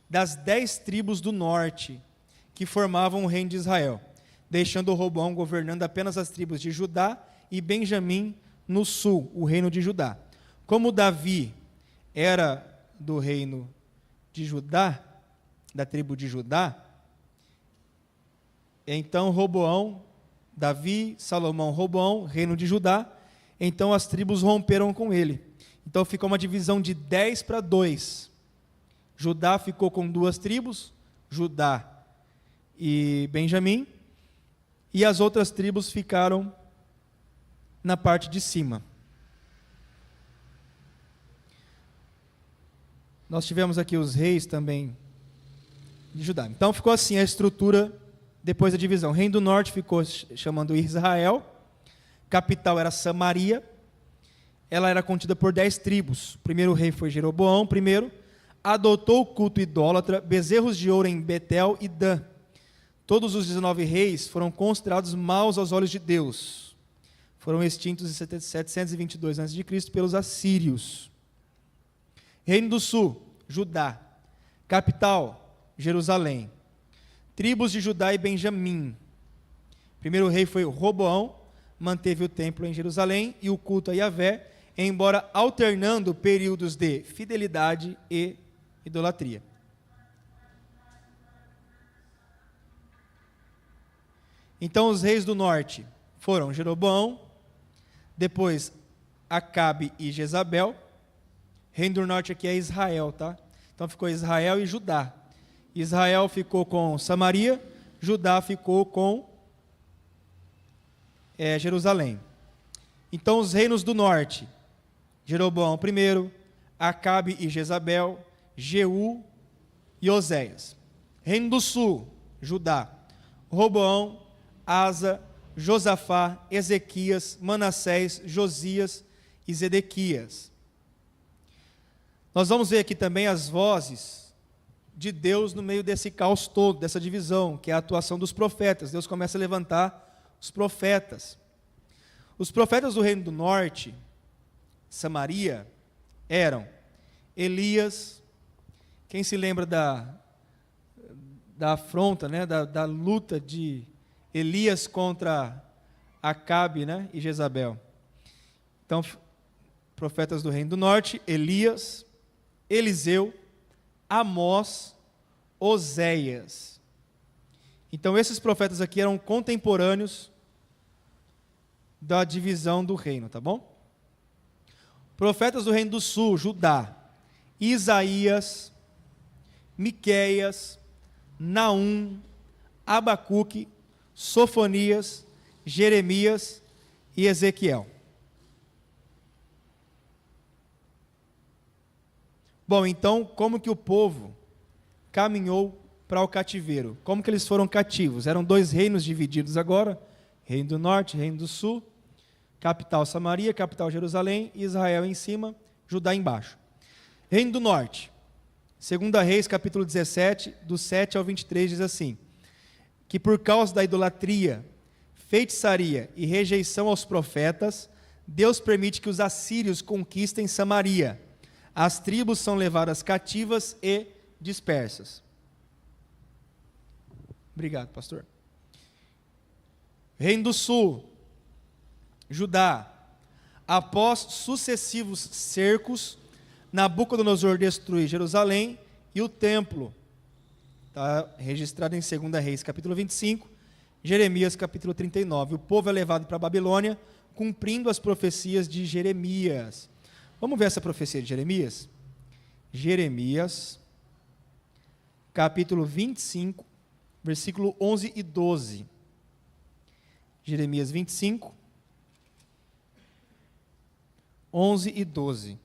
das 10 tribos do norte, que formavam o reino de Israel, deixando Roboão governando apenas as tribos de Judá e Benjamim no sul, o reino de Judá. Como Davi era do reino de Judá, da tribo de Judá, então Roboão, Davi, Salomão, Roboão, reino de Judá, então as tribos romperam com ele. Então ficou uma divisão de 10-2. Judá ficou com 2 tribos, Judá e Benjamim, e as outras tribos ficaram na parte de cima. Nós tivemos aqui os reis também de Judá. Então ficou assim a estrutura depois da divisão. O reino do norte ficou chamando Israel, capital era Samaria, ela era contida por 10 tribos. O primeiro rei foi Jeroboão, primeiro, adotou o culto idólatra, bezerros de ouro em Betel e Dan. Todos os 19 reis foram considerados maus aos olhos de Deus. Foram extintos em 722 a.C. pelos assírios. Reino do sul, Judá. Capital, Jerusalém. Tribos de Judá e Benjamim. Primeiro rei foi Roboão, manteve o templo em Jerusalém e o culto a Yahvé, embora alternando períodos de fidelidade e idolatria. Então os reis do norte foram Jeroboão, depois Acabe e Jezabel. Reino do norte aqui é Israel, tá? Então ficou Israel e Judá. Israel ficou com Samaria, Judá ficou com Jerusalém. Então os reinos do norte, Jeroboão primeiro, Acabe e Jezabel, Jeú e Oséias. Reino do sul, Judá, Roboão, Asa, Josafá, Ezequias, Manassés, Josias e Zedequias. Nós vamos ver aqui também as vozes de Deus no meio desse caos todo, dessa divisão, que é a atuação dos profetas. Deus começa a levantar os profetas. Os profetas do reino do norte, Samaria, eram Elias. Quem se lembra da afronta, né, da luta de Elias contra Acabe, né, e Jezabel? Então, profetas do reino do norte, Elias, Eliseu, Amós, Oséias. Então esses profetas aqui eram contemporâneos da divisão do reino, tá bom? Profetas do reino do sul, Judá, Isaías, Miqueias, Naum, Abacuque, Sofonias, Jeremias e Ezequiel. Bom, então, como que o povo caminhou para o cativeiro? Como que eles foram cativos? Eram 2 reinos divididos agora, reino do norte, reino do sul, capital Samaria, capital Jerusalém, Israel em cima, Judá embaixo. Reino do norte, 2 Reis, capítulo 17, do 7 ao 23, diz assim: que por causa da idolatria, feitiçaria e rejeição aos profetas, Deus permite que os assírios conquistem Samaria. As tribos são levadas cativas e dispersas. Obrigado, pastor. Reino do sul, Judá. Após sucessivos cercos, Nabucodonosor destrói Jerusalém e o templo. Está registrado em 2 Reis, capítulo 25, Jeremias, capítulo 39. O povo é levado para a Babilônia, cumprindo as profecias de Jeremias. Vamos ver essa profecia de Jeremias? Jeremias, capítulo 25, versículo 11 e 12. Jeremias 25, 11 e 12.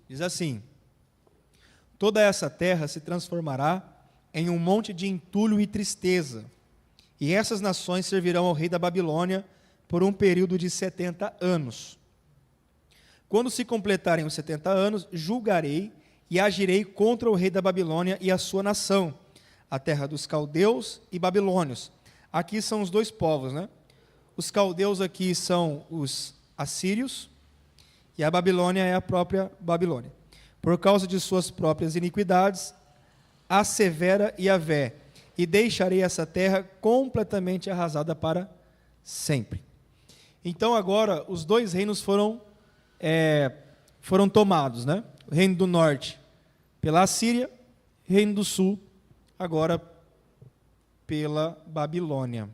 Diz assim: toda essa terra se transformará em um monte de entulho e tristeza, e essas nações servirão ao rei da Babilônia por um período de 70 anos. Quando se completarem os 70 anos, julgarei e agirei contra o rei da Babilônia e a sua nação, a terra dos caldeus e babilônios. Aqui são os dois povos, né? Os caldeus aqui são os assírios, e a Babilônia é a própria Babilônia. Por causa de suas próprias iniquidades, assevera Yahvé, e deixarei essa terra completamente arrasada para sempre. Então agora os dois reinos foram tomados, né? O reino do norte pela Assíria, reino do sul agora pela Babilônia.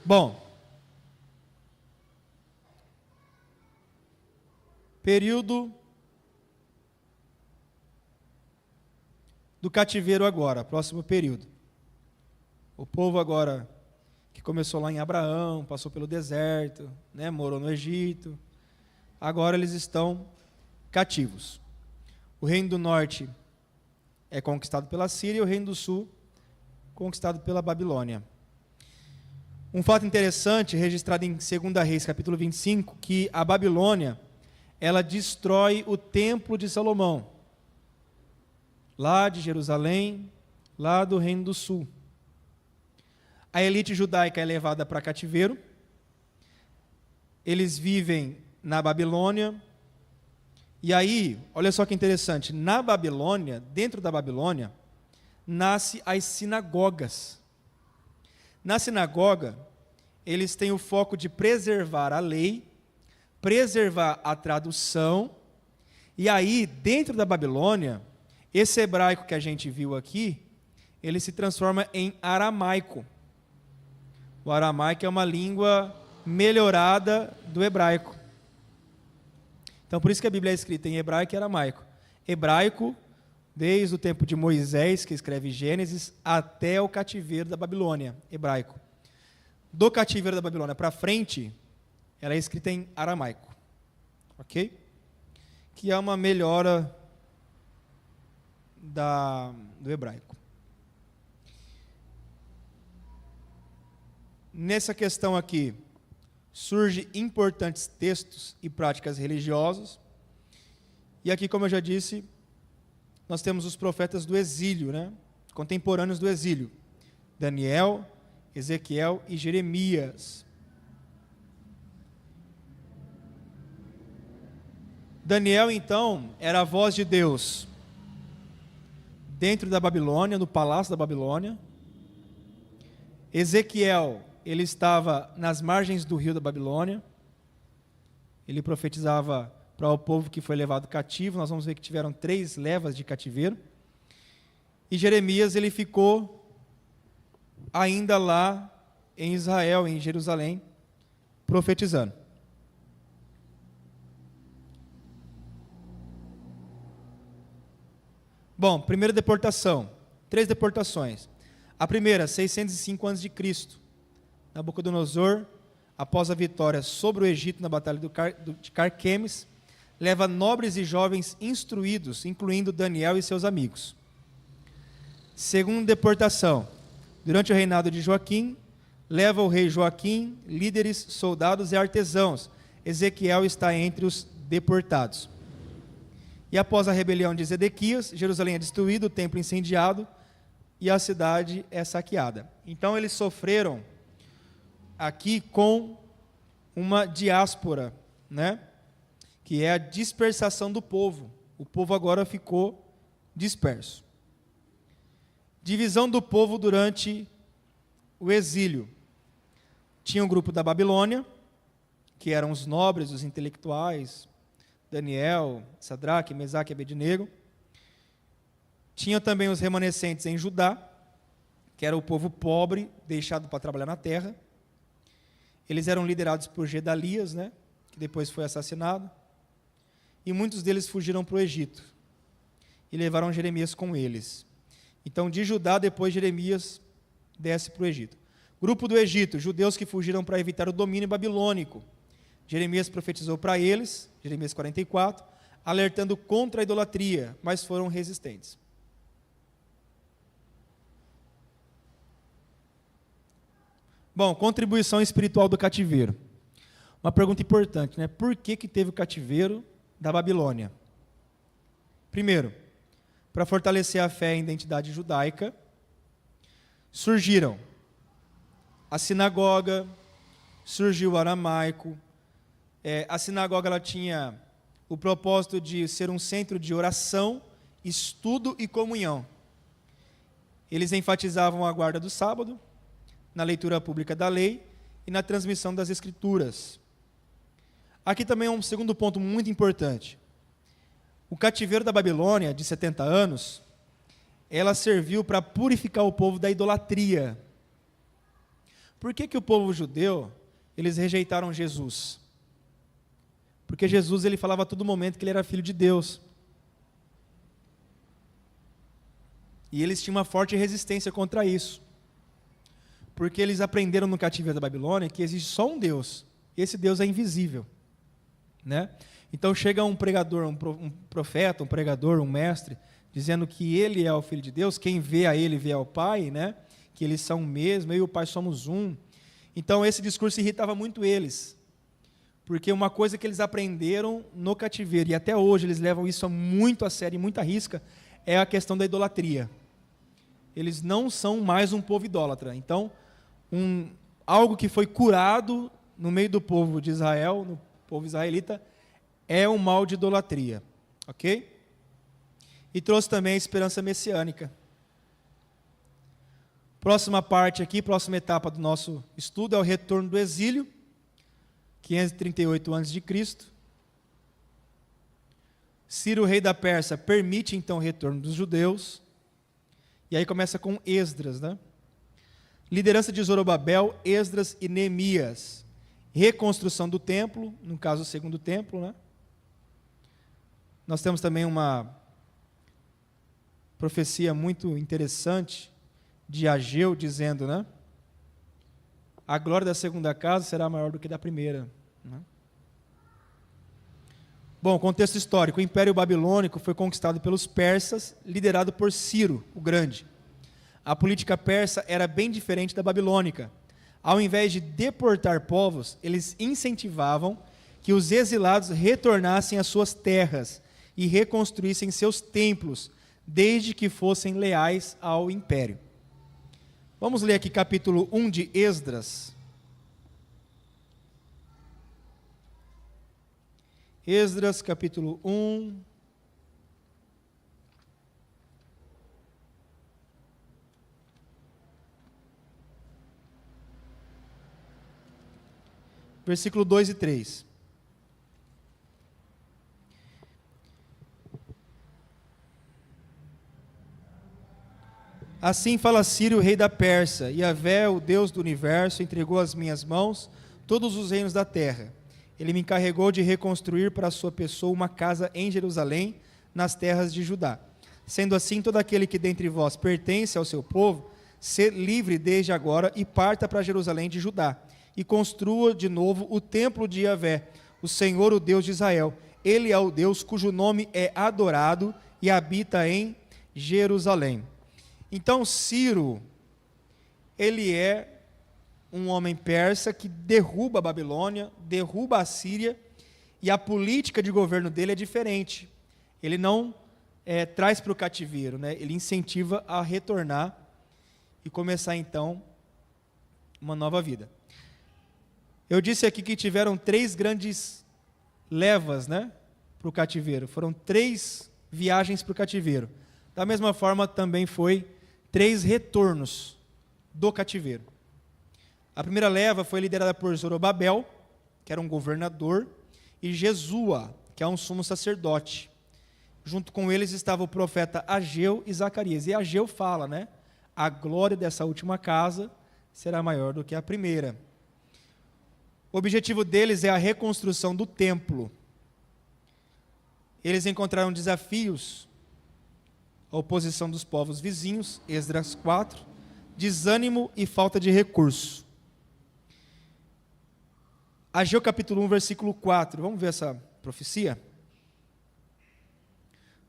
Bom, período do cativeiro agora, próximo período. O povo agora, que começou lá em Abraão, passou pelo deserto, né, morou no Egito, agora eles estão cativos. O reino do norte é conquistado pela Síria e o reino do sul conquistado pela Babilônia. Um fato interessante, registrado em 2 Reis, capítulo 25, que a Babilônia, ela destrói o templo de Salomão, lá de Jerusalém, lá do reino do sul. A elite judaica é levada para cativeiro, eles vivem na Babilônia, e aí, olha só que interessante, na Babilônia, dentro da Babilônia, nascem as sinagogas. Na sinagoga, eles têm o foco de preservar a lei, preservar a tradução, e aí, dentro da Babilônia, esse hebraico que a gente viu aqui, ele se transforma em aramaico. O aramaico é uma língua melhorada do hebraico. Então, por isso que a Bíblia é escrita em hebraico e aramaico. Hebraico, desde o tempo de Moisés, que escreve Gênesis, até o cativeiro da Babilônia, hebraico. Do cativeiro da Babilônia para frente, ela é escrita em aramaico. Ok? Que é uma melhora do hebraico. Nessa questão aqui, surgem importantes textos e práticas religiosas. E aqui, como eu já disse, nós temos os profetas do exílio, né? Contemporâneos do exílio. Daniel, Ezequiel e Jeremias. Daniel, então, era a voz de Deus dentro da Babilônia, no palácio da Babilônia. Ezequiel, ele estava nas margens do rio da Babilônia. Ele profetizava para o povo que foi levado cativo. Nós vamos ver que tiveram 3 levas de cativeiro. E Jeremias, ele ficou ainda lá em Israel, em Jerusalém, profetizando. Bom, primeira deportação, 3 deportações. A primeira, 605 a.C., Nabucodonosor, após a vitória sobre o Egito na batalha de Carquemes, leva nobres e jovens instruídos, incluindo Daniel e seus amigos. Segunda deportação, durante o reinado de Joaquim, leva o rei Joaquim, líderes, soldados e artesãos. Ezequiel está entre os deportados. E após a rebelião de Zedequias, Jerusalém é destruída, o templo incendiado e a cidade é saqueada. Então eles sofreram aqui com uma diáspora, né? Que é a dispersação do povo. O povo agora ficou disperso. Divisão do povo durante o exílio. Tinha um grupo da Babilônia, que eram os nobres, os intelectuais, Daniel, Sadraque, Mesaque e Abednego. Tinha também os remanescentes em Judá, que era o povo pobre, deixado para trabalhar na terra. Eles eram liderados por Gedalias, né, que depois foi assassinado. E muitos deles fugiram para o Egito. E levaram Jeremias com eles. Então, de Judá, depois Jeremias desce para o Egito. Grupo do Egito, judeus que fugiram para evitar o domínio babilônico. Jeremias profetizou para eles, Jeremias 44, alertando contra a idolatria, mas foram resistentes. Bom, contribuição espiritual do cativeiro. Uma pergunta importante, né? Por que teve o cativeiro da Babilônia? Primeiro, para fortalecer a fé e a identidade judaica, surgiram a sinagoga, surgiu o aramaico. A sinagoga ela tinha o propósito de ser um centro de oração, estudo e comunhão. Eles enfatizavam a guarda do sábado, na leitura pública da lei e na transmissão das escrituras. Aqui também é um segundo ponto muito importante. O cativeiro da Babilônia, de 70 anos, ela serviu para purificar o povo da idolatria. Por que o povo judeu, eles rejeitaram Jesus? Porque Jesus, ele falava a todo momento que ele era filho de Deus. E eles tinham uma forte resistência contra isso. Porque eles aprenderam no cativeiro da Babilônia que existe só um Deus, e esse Deus é invisível, né? Então chega um pregador, um profeta, um pregador, um mestre, dizendo que ele é o Filho de Deus, quem vê a ele vê ao Pai, né? Que eles são o mesmo, eu e o Pai somos um. Então esse discurso irritava muito eles, porque uma coisa que eles aprenderam no cativeiro, e até hoje eles levam isso muito a sério e muito à risca, é a questão da idolatria. Eles não são mais um povo idólatra. Então, algo que foi curado no meio do povo de Israel, no povo israelita, é o mal de idolatria. Ok? E trouxe também a esperança messiânica. Próxima parte aqui, próxima etapa do nosso estudo é o retorno do exílio, 538 a.C. Ciro, rei da Pérsia, permite então o retorno dos judeus. E aí começa com Esdras, né? Liderança de Zorobabel, Esdras e Neemias. Reconstrução do templo, no caso o segundo templo, né? Nós temos também uma profecia muito interessante de Ageu, dizendo, né? A glória da segunda casa será maior do que da primeira, né? Bom, contexto histórico. O Império Babilônico foi conquistado pelos persas, liderado por Ciro, o Grande. A política persa era bem diferente da babilônica. Ao invés de deportar povos, eles incentivavam que os exilados retornassem às suas terras e reconstruíssem seus templos, desde que fossem leais ao império. Vamos ler aqui capítulo 1 de Esdras. Esdras, capítulo 1. Versículo 2 e 3. Assim fala Ciro, rei da Pérsia: Yahvé, o Deus do universo, entregou às minhas mãos todos os reinos da terra. Ele me encarregou de reconstruir para a sua pessoa uma casa em Jerusalém, nas terras de Judá. Sendo assim, todo aquele que dentre vós pertence ao seu povo, ser livre desde agora e parta para Jerusalém de Judá, e construa de novo o templo de Yahvé, o Senhor, o Deus de Israel. Ele é o Deus cujo nome é adorado e habita em Jerusalém. Então, Ciro, ele é um homem persa que derruba a Babilônia, derruba a Síria, e a política de governo dele é diferente. Ele não traz para o cativeiro, né? Ele incentiva a retornar e começar, então, uma nova vida. Eu disse aqui que tiveram 3 grandes levas, né, para o cativeiro. Foram 3 viagens para o cativeiro. Da mesma forma, também foi 3 retornos do cativeiro. A primeira leva foi liderada por Zorobabel, que era um governador, e Jesua, que é um sumo sacerdote. Junto com eles estava o profeta Ageu e Zacarias. E Ageu fala, né? A glória dessa última casa será maior do que a primeira. O objetivo deles é a reconstrução do templo. Eles encontraram desafios, a oposição dos povos vizinhos, Esdras 4, desânimo e falta de recurso. Ageu capítulo 1, versículo 4. Vamos ver essa profecia?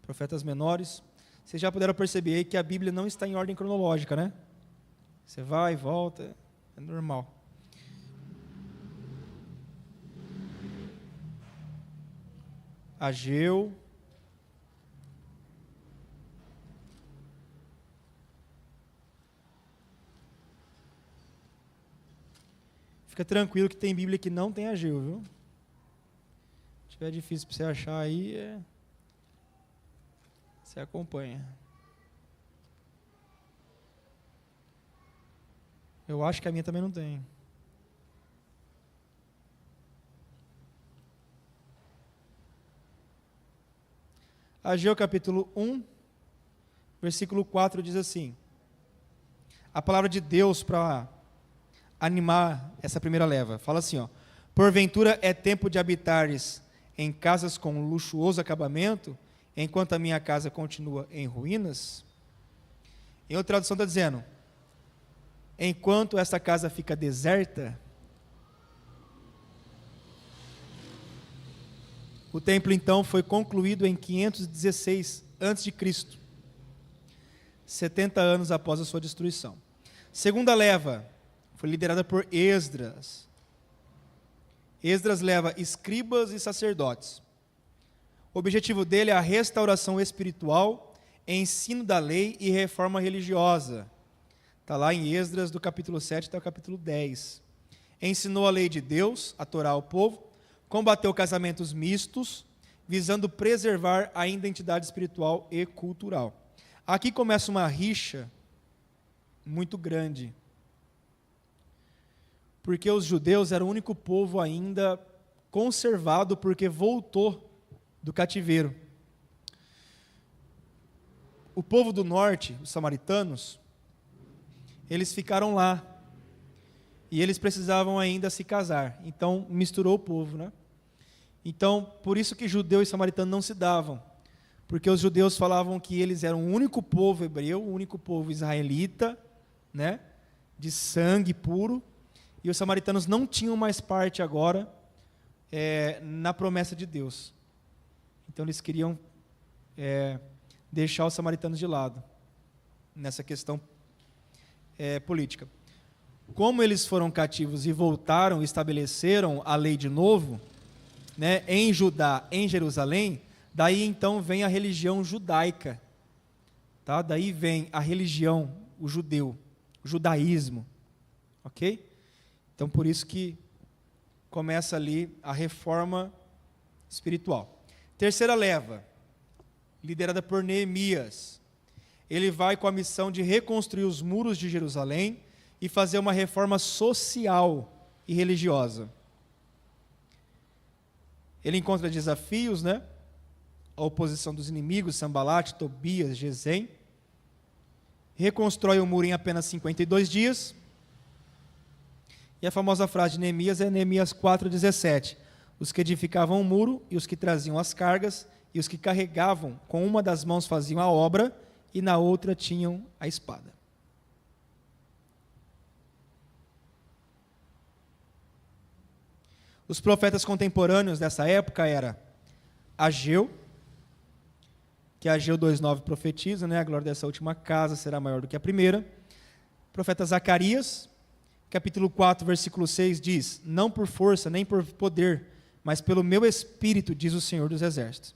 Profetas menores. Vocês já puderam perceber aí que a Bíblia não está em ordem cronológica, né? Você vai e volta, é normal. Ageu. Fica tranquilo que tem Bíblia que não tem Ageu, viu? Se tiver difícil para você achar aí, você acompanha. Eu acho que a minha também não tem. Ageu capítulo 1, versículo 4 diz assim: a palavra de Deus para animar essa primeira leva, fala assim, ó: porventura é tempo de habitares em casas com luxuoso acabamento, enquanto a minha casa continua em ruínas? Em outra tradução está dizendo: enquanto esta casa fica deserta. O templo então foi concluído em 516 a.C., 70 anos após a sua destruição. Segunda leva foi liderada por Esdras. Esdras leva escribas e sacerdotes. O objetivo dele é a restauração espiritual, ensino da lei e reforma religiosa. Está lá em Esdras, do capítulo 7 até o capítulo 10. Ensinou a lei de Deus, a Torá ao povo, combateu casamentos mistos, visando preservar a identidade espiritual e cultural. Aqui começa uma rixa muito grande, porque os judeus eram o único povo ainda conservado, porque voltou do cativeiro. O povo do norte, os samaritanos, eles ficaram lá, e eles precisavam ainda se casar, então misturou o povo, né? Então, por isso que judeu e samaritano não se davam, porque os judeus falavam que eles eram o único povo hebreu, o único povo israelita, né, de sangue puro, e os samaritanos não tinham mais parte agora na promessa de Deus. Então eles queriam deixar os samaritanos de lado, nessa questão política. Como eles foram cativos e voltaram e estabeleceram a lei de novo, né, em Judá, em Jerusalém, daí então vem a religião judaica, tá? Daí vem a religião, o judeu, o judaísmo, ok? Então por isso que começa ali a reforma espiritual. Terceira leva, liderada por Neemias. Ele vai com a missão de reconstruir os muros de Jerusalém e fazer uma reforma social e religiosa. Ele encontra desafios, né? A oposição dos inimigos, Sambalate, Tobias, Gesem. Reconstrói o muro em apenas 52 dias. E a famosa frase de Neemias é Neemias 4,17. Os que edificavam o muro, e os que traziam as cargas, e os que carregavam, com uma das mãos faziam a obra, e na outra tinham a espada. Os profetas contemporâneos dessa época eram Ageu, que Ageu 2,9 profetiza, né? A glória dessa última casa será maior do que a primeira. O profeta Zacarias, capítulo 4, versículo 6 diz: não por força nem por poder, mas pelo meu espírito, diz o Senhor dos Exércitos.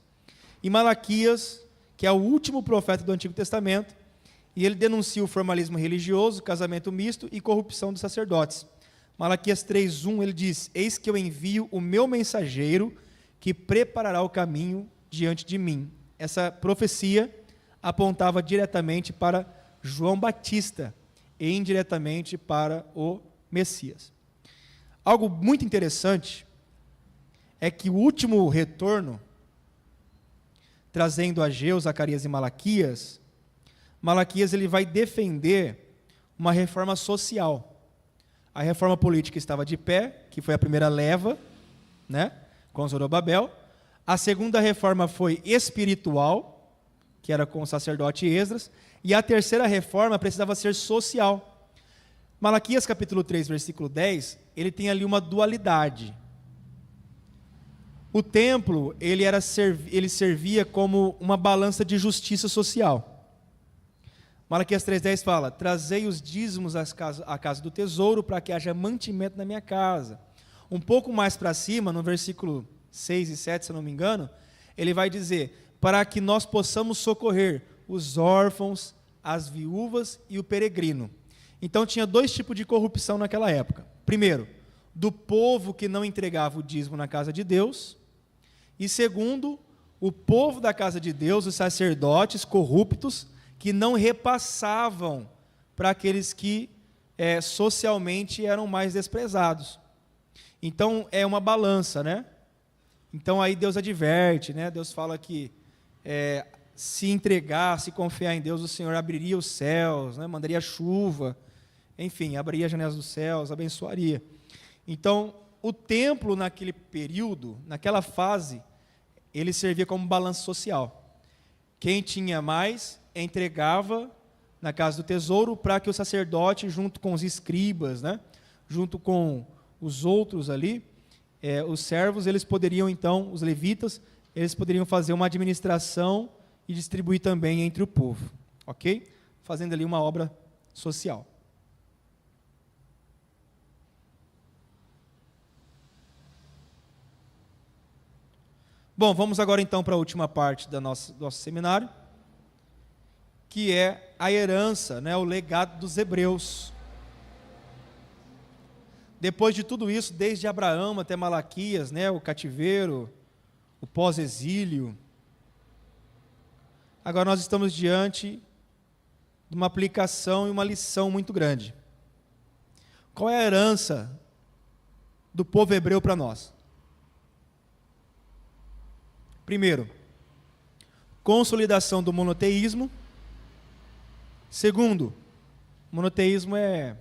E Malaquias, que é o último profeta do Antigo Testamento, e ele denuncia o formalismo religioso, casamento misto e corrupção dos sacerdotes. Malaquias 3,1, ele diz: eis que eu envio o meu mensageiro, que preparará o caminho diante de mim. Essa profecia apontava diretamente para João Batista e indiretamente para o Messias. Algo muito interessante é que o último retorno, trazendo Ageu, Zacarias e Malaquias, ele vai defender uma reforma social. A reforma política estava de pé, que foi a primeira leva, né, com Zorobabel. A segunda reforma foi espiritual, que era com o sacerdote Esdras. E a terceira reforma precisava ser social. Malaquias capítulo 3, versículo 10, ele tem ali uma dualidade. O templo, ele servia como uma balança de justiça social. Malaquias 3,10 fala: trazei os dízimos à casa do tesouro, para que haja mantimento na minha casa. Um pouco mais para cima, no versículo 6 e 7, se eu não me engano, ele vai dizer: para que nós possamos socorrer os órfãos, as viúvas e o peregrino. Então tinha dois tipos de corrupção naquela época. Primeiro, do povo que não entregava o dízimo na casa de Deus. E segundo, o povo da casa de Deus, os sacerdotes corruptos, que não repassavam para aqueles que socialmente eram mais desprezados. Então é uma balança, né? Então aí Deus adverte, né? Deus fala que se entregar, se confiar em Deus, o Senhor abriria os céus, né? Mandaria chuva, enfim, abriria as janelas dos céus, abençoaria. Então o templo naquele período, naquela fase, ele servia como balanço social. Quem tinha mais entregava na casa do tesouro, para que o sacerdote, junto com os escribas, né, junto com os outros ali, os servos, eles poderiam então, os levitas, eles poderiam fazer uma administração e distribuir também entre o povo, ok? Fazendo ali uma obra social. Bom, vamos agora então para a última parte do nosso seminário, que é a herança, né, o legado dos hebreus. Depois de tudo isso, desde Abraão até Malaquias, né, o cativeiro, o pós-exílio, agora nós estamos diante de uma aplicação e uma lição muito grande. Qual é a herança do povo hebreu para nós? Primeiro, consolidação do monoteísmo. Segundo, monoteísmo é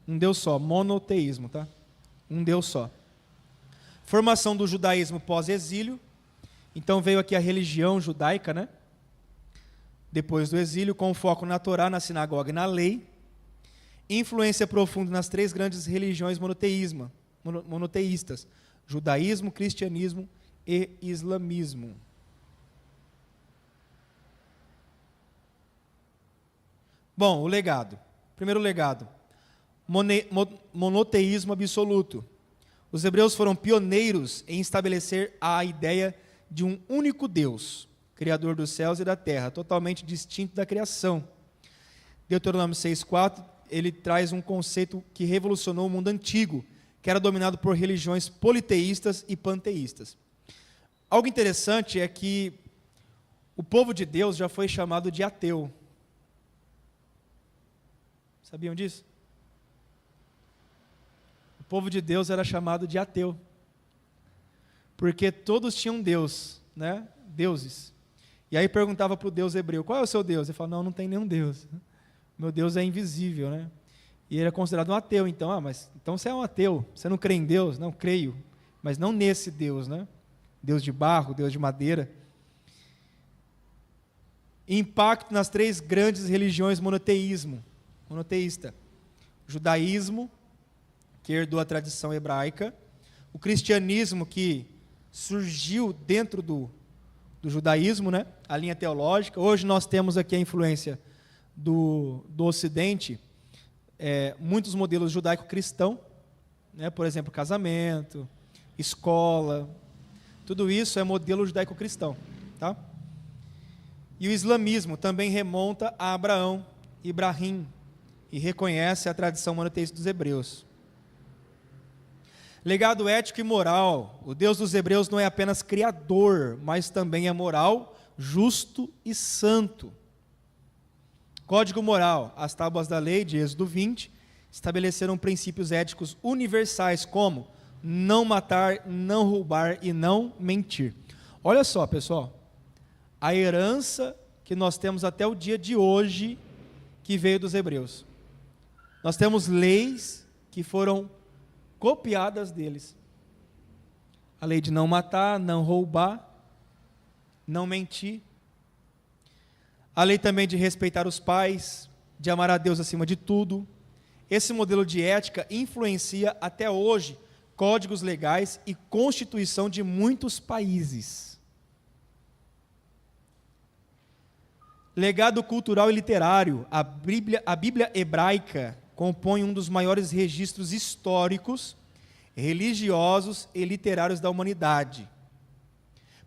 um Deus só, monoteísmo, tá? Um Deus só. Formação do judaísmo pós-exílio. Então veio aqui a religião judaica, né? Depois do exílio, com foco na Torá, na sinagoga e na lei. Influência profunda nas três grandes religiões monoteístas: judaísmo, cristianismo e islamismo. Bom, o legado. Primeiro legado, monoteísmo absoluto. Os hebreus foram pioneiros em estabelecer a ideia de um único Deus, Criador dos céus e da terra, totalmente distinto da criação. Deuteronômio 6,4, ele traz um conceito que revolucionou o mundo antigo, que era dominado por religiões politeístas e panteístas. Algo interessante é que o povo de Deus já foi chamado de ateu. Sabiam disso? O povo de Deus era chamado de ateu, porque todos tinham Deus, né? Deuses. E aí perguntava para o Deus hebreu: qual é o seu Deus? Ele falava: não tem nenhum Deus. Meu Deus é invisível, né? E ele era considerado um ateu. Então, mas então você é um ateu? Você não crê em Deus? Não, creio, mas não nesse Deus, né? Deus de barro, Deus de madeira. Impacto nas três grandes religiões monoteísta: judaísmo, que herdou a tradição hebraica; o cristianismo, que surgiu dentro do judaísmo, né? A linha teológica. Hoje nós temos aqui a influência do Ocidente, muitos modelos judaico-cristão, né? Por exemplo, casamento, escola, tudo isso é modelo judaico-cristão, tá? E o islamismo também remonta a Abraão, Ibrahim, e reconhece a tradição monoteísta dos hebreus. Legado ético e moral: o Deus dos hebreus não é apenas criador, mas também é moral, justo e santo. Código moral: as tábuas da lei de Êxodo 20 estabeleceram princípios éticos universais como não matar, não roubar e não mentir. Olha só, pessoal, a herança que nós temos até o dia de hoje, que veio dos hebreus. Nós temos leis que foram copiadas deles. A lei de não matar, não roubar, não mentir. A lei também de respeitar os pais, de amar a Deus acima de tudo. Esse modelo de ética influencia até hoje códigos legais e constituição de muitos países. Legado cultural e literário. A Bíblia hebraica compõe um dos maiores registros históricos, religiosos e literários da humanidade.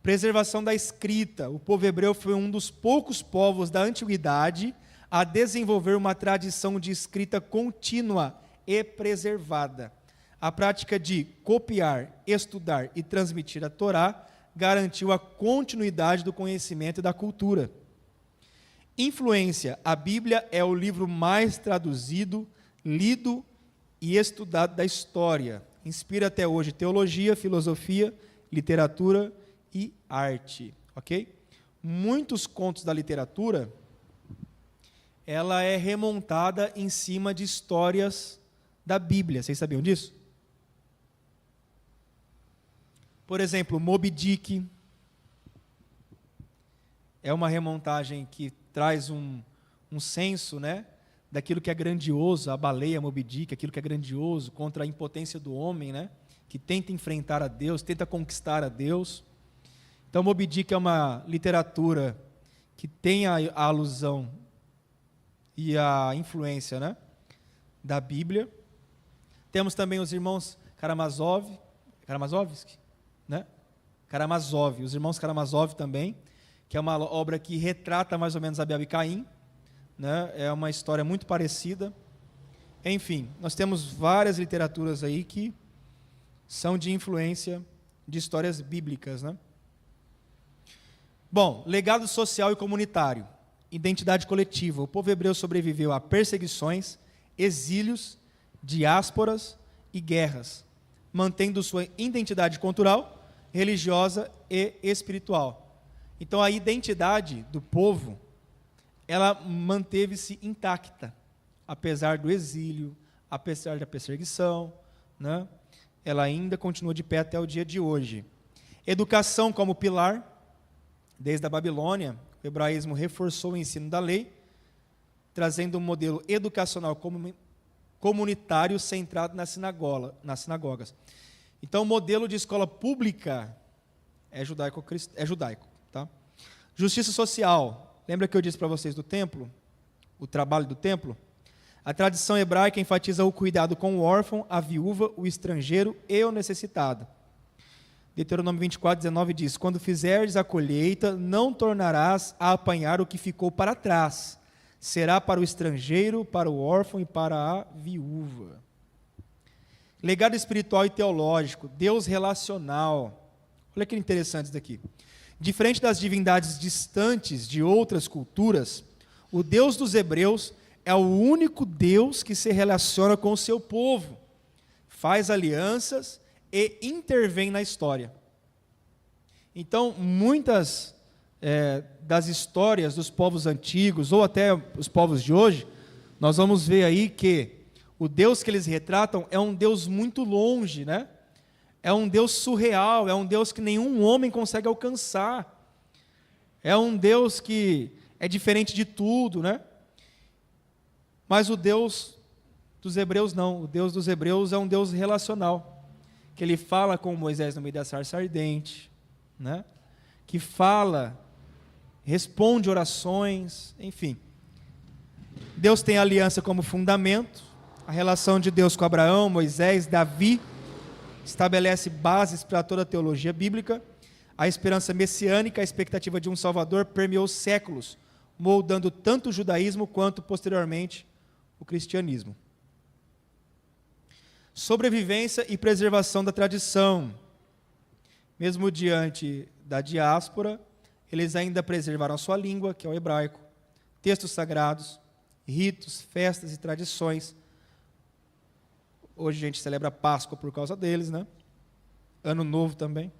Preservação da escrita. O povo hebreu foi um dos poucos povos da antiguidade a desenvolver uma tradição de escrita contínua e preservada. A prática de copiar, estudar e transmitir a Torá garantiu a continuidade do conhecimento e da cultura. Influência. A Bíblia é o livro mais traduzido, lido e estudado da história. Inspira até hoje teologia, filosofia, literatura e arte. Ok? Muitos contos da literatura, ela é remontada em cima de histórias da Bíblia. Vocês sabiam disso? Por exemplo, Moby Dick é uma remontagem que traz um senso, né, daquilo que é grandioso, a baleia Moby Dick, aquilo que é grandioso contra a impotência do homem, né, que tenta enfrentar a Deus, tenta conquistar a Deus. Então, Moby Dick é uma literatura que tem a alusão e a influência, né, da Bíblia. Temos também os irmãos Karamazov, né? Karamazov, os irmãos Karamazov também, que é uma obra que retrata mais ou menos Abel e Caim, né? É uma história muito parecida. Enfim, nós temos várias literaturas aí que são de influência de histórias bíblicas, né? Bom, legado social e comunitário, identidade coletiva. O povo hebreu sobreviveu a perseguições, exílios, diásporas e guerras, mantendo sua identidade cultural, religiosa e espiritual. Então, a identidade do povo, ela manteve-se intacta, apesar do exílio, apesar da perseguição, né? Ela ainda continua de pé até o dia de hoje. Educação como pilar. Desde a Babilônia, o hebraísmo reforçou o ensino da lei, trazendo um modelo educacional comunitário centrado nas sinagogas. Então, o modelo de escola pública é judaico. Tá? Justiça social. Lembra que eu disse para vocês do templo? O trabalho do templo? A tradição hebraica enfatiza o cuidado com o órfão, a viúva, o estrangeiro e o necessitado. Deuteronômio 24:19 diz: quando fizeres a colheita, não tornarás a apanhar o que ficou para trás. Será para o estrangeiro, para o órfão e para a viúva. Legado espiritual e teológico, Deus relacional. Olha que interessante isso daqui. Diferente das divindades distantes de outras culturas, o Deus dos hebreus é o único Deus que se relaciona com o seu povo, faz alianças e intervém na história. Então, muitas das histórias dos povos antigos, ou até os povos de hoje, nós vamos ver aí que o Deus que eles retratam é um Deus muito longe, né? É um Deus surreal, é um Deus que nenhum homem consegue alcançar. É um Deus que é diferente de tudo, né? Mas o Deus dos hebreus não. O Deus dos hebreus é um Deus relacional, que ele fala com Moisés no meio da sarça ardente, né? Que fala, responde orações, enfim. Deus tem a aliança como fundamento, a relação de Deus com Abraão, Moisés, Davi, estabelece bases para toda a teologia bíblica. A esperança messiânica, a expectativa de um Salvador, permeou séculos, moldando tanto o judaísmo quanto, posteriormente, o cristianismo. Sobrevivência e preservação da tradição. Mesmo diante da diáspora, eles ainda preservaram a sua língua, que é o hebraico, textos sagrados, ritos, festas e tradições. Hoje a gente celebra Páscoa por causa deles, né? Ano Novo também.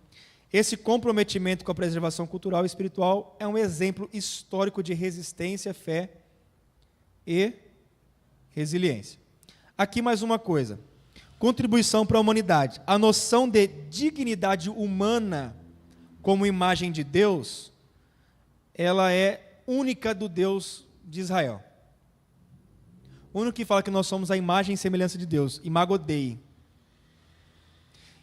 Esse comprometimento com a preservação cultural e espiritual é um exemplo histórico de resistência, fé e resiliência. Aqui mais uma coisa. Contribuição para a humanidade. A noção de dignidade humana como imagem de Deus, ela é única do Deus de Israel. O único que fala que nós somos a imagem e semelhança de Deus, imago Dei.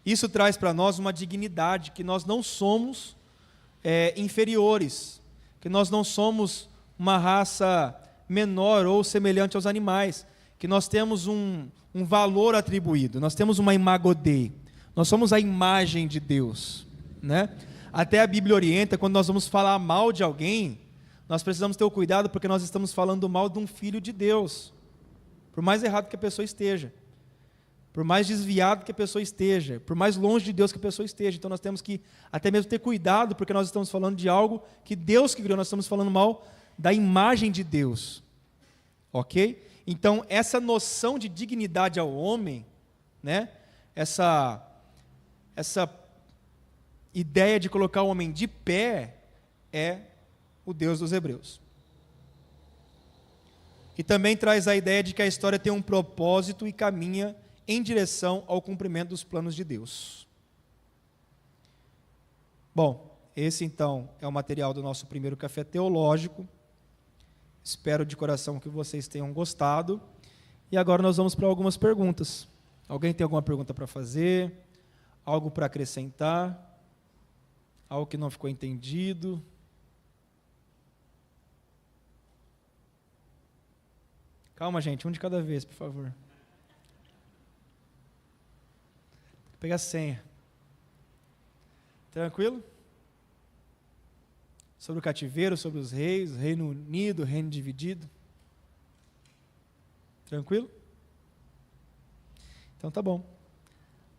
Isso traz para nós uma dignidade, que nós não somos inferiores, que nós não somos uma raça menor ou semelhante aos animais, que nós temos um valor atribuído, nós temos uma imago Dei, nós somos a imagem de Deus, né? Até a Bíblia orienta, quando nós vamos falar mal de alguém, nós precisamos ter o cuidado, porque nós estamos falando mal de um filho de Deus, por mais errado que a pessoa esteja, por mais desviado que a pessoa esteja, por mais longe de Deus que a pessoa esteja. Então nós temos que até mesmo ter cuidado, porque nós estamos falando de algo que Deus que criou, nós estamos falando mal da imagem de Deus, ok? Então essa noção de dignidade ao homem, né? Essa ideia de colocar o homem de pé, é o Deus dos Hebreus. E também traz a ideia de que a história tem um propósito e caminha em direção ao cumprimento dos planos de Deus. Bom, esse então é o material do nosso primeiro café teológico. Espero de coração que vocês tenham gostado. E agora nós vamos para algumas perguntas. Alguém tem alguma pergunta para fazer? Algo para acrescentar? Algo que não ficou entendido? Calma, gente, um de cada vez, por favor. Vou pegar a senha. Tranquilo? Sobre o cativeiro, sobre os reis, reino unido, reino dividido. Tranquilo? Então tá bom.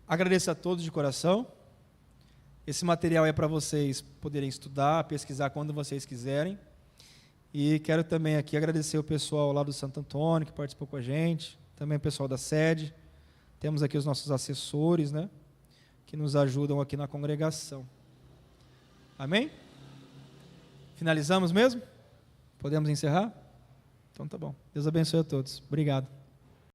Agradeço a todos de coração. Esse material é para vocês poderem estudar, pesquisar quando vocês quiserem. E quero também aqui agradecer o pessoal lá do Santo Antônio, que participou com a gente, também o pessoal da sede. Temos aqui os nossos assessores, né, que nos ajudam aqui na congregação. Amém? Finalizamos mesmo? Podemos encerrar? Então tá bom. Deus abençoe a todos. Obrigado.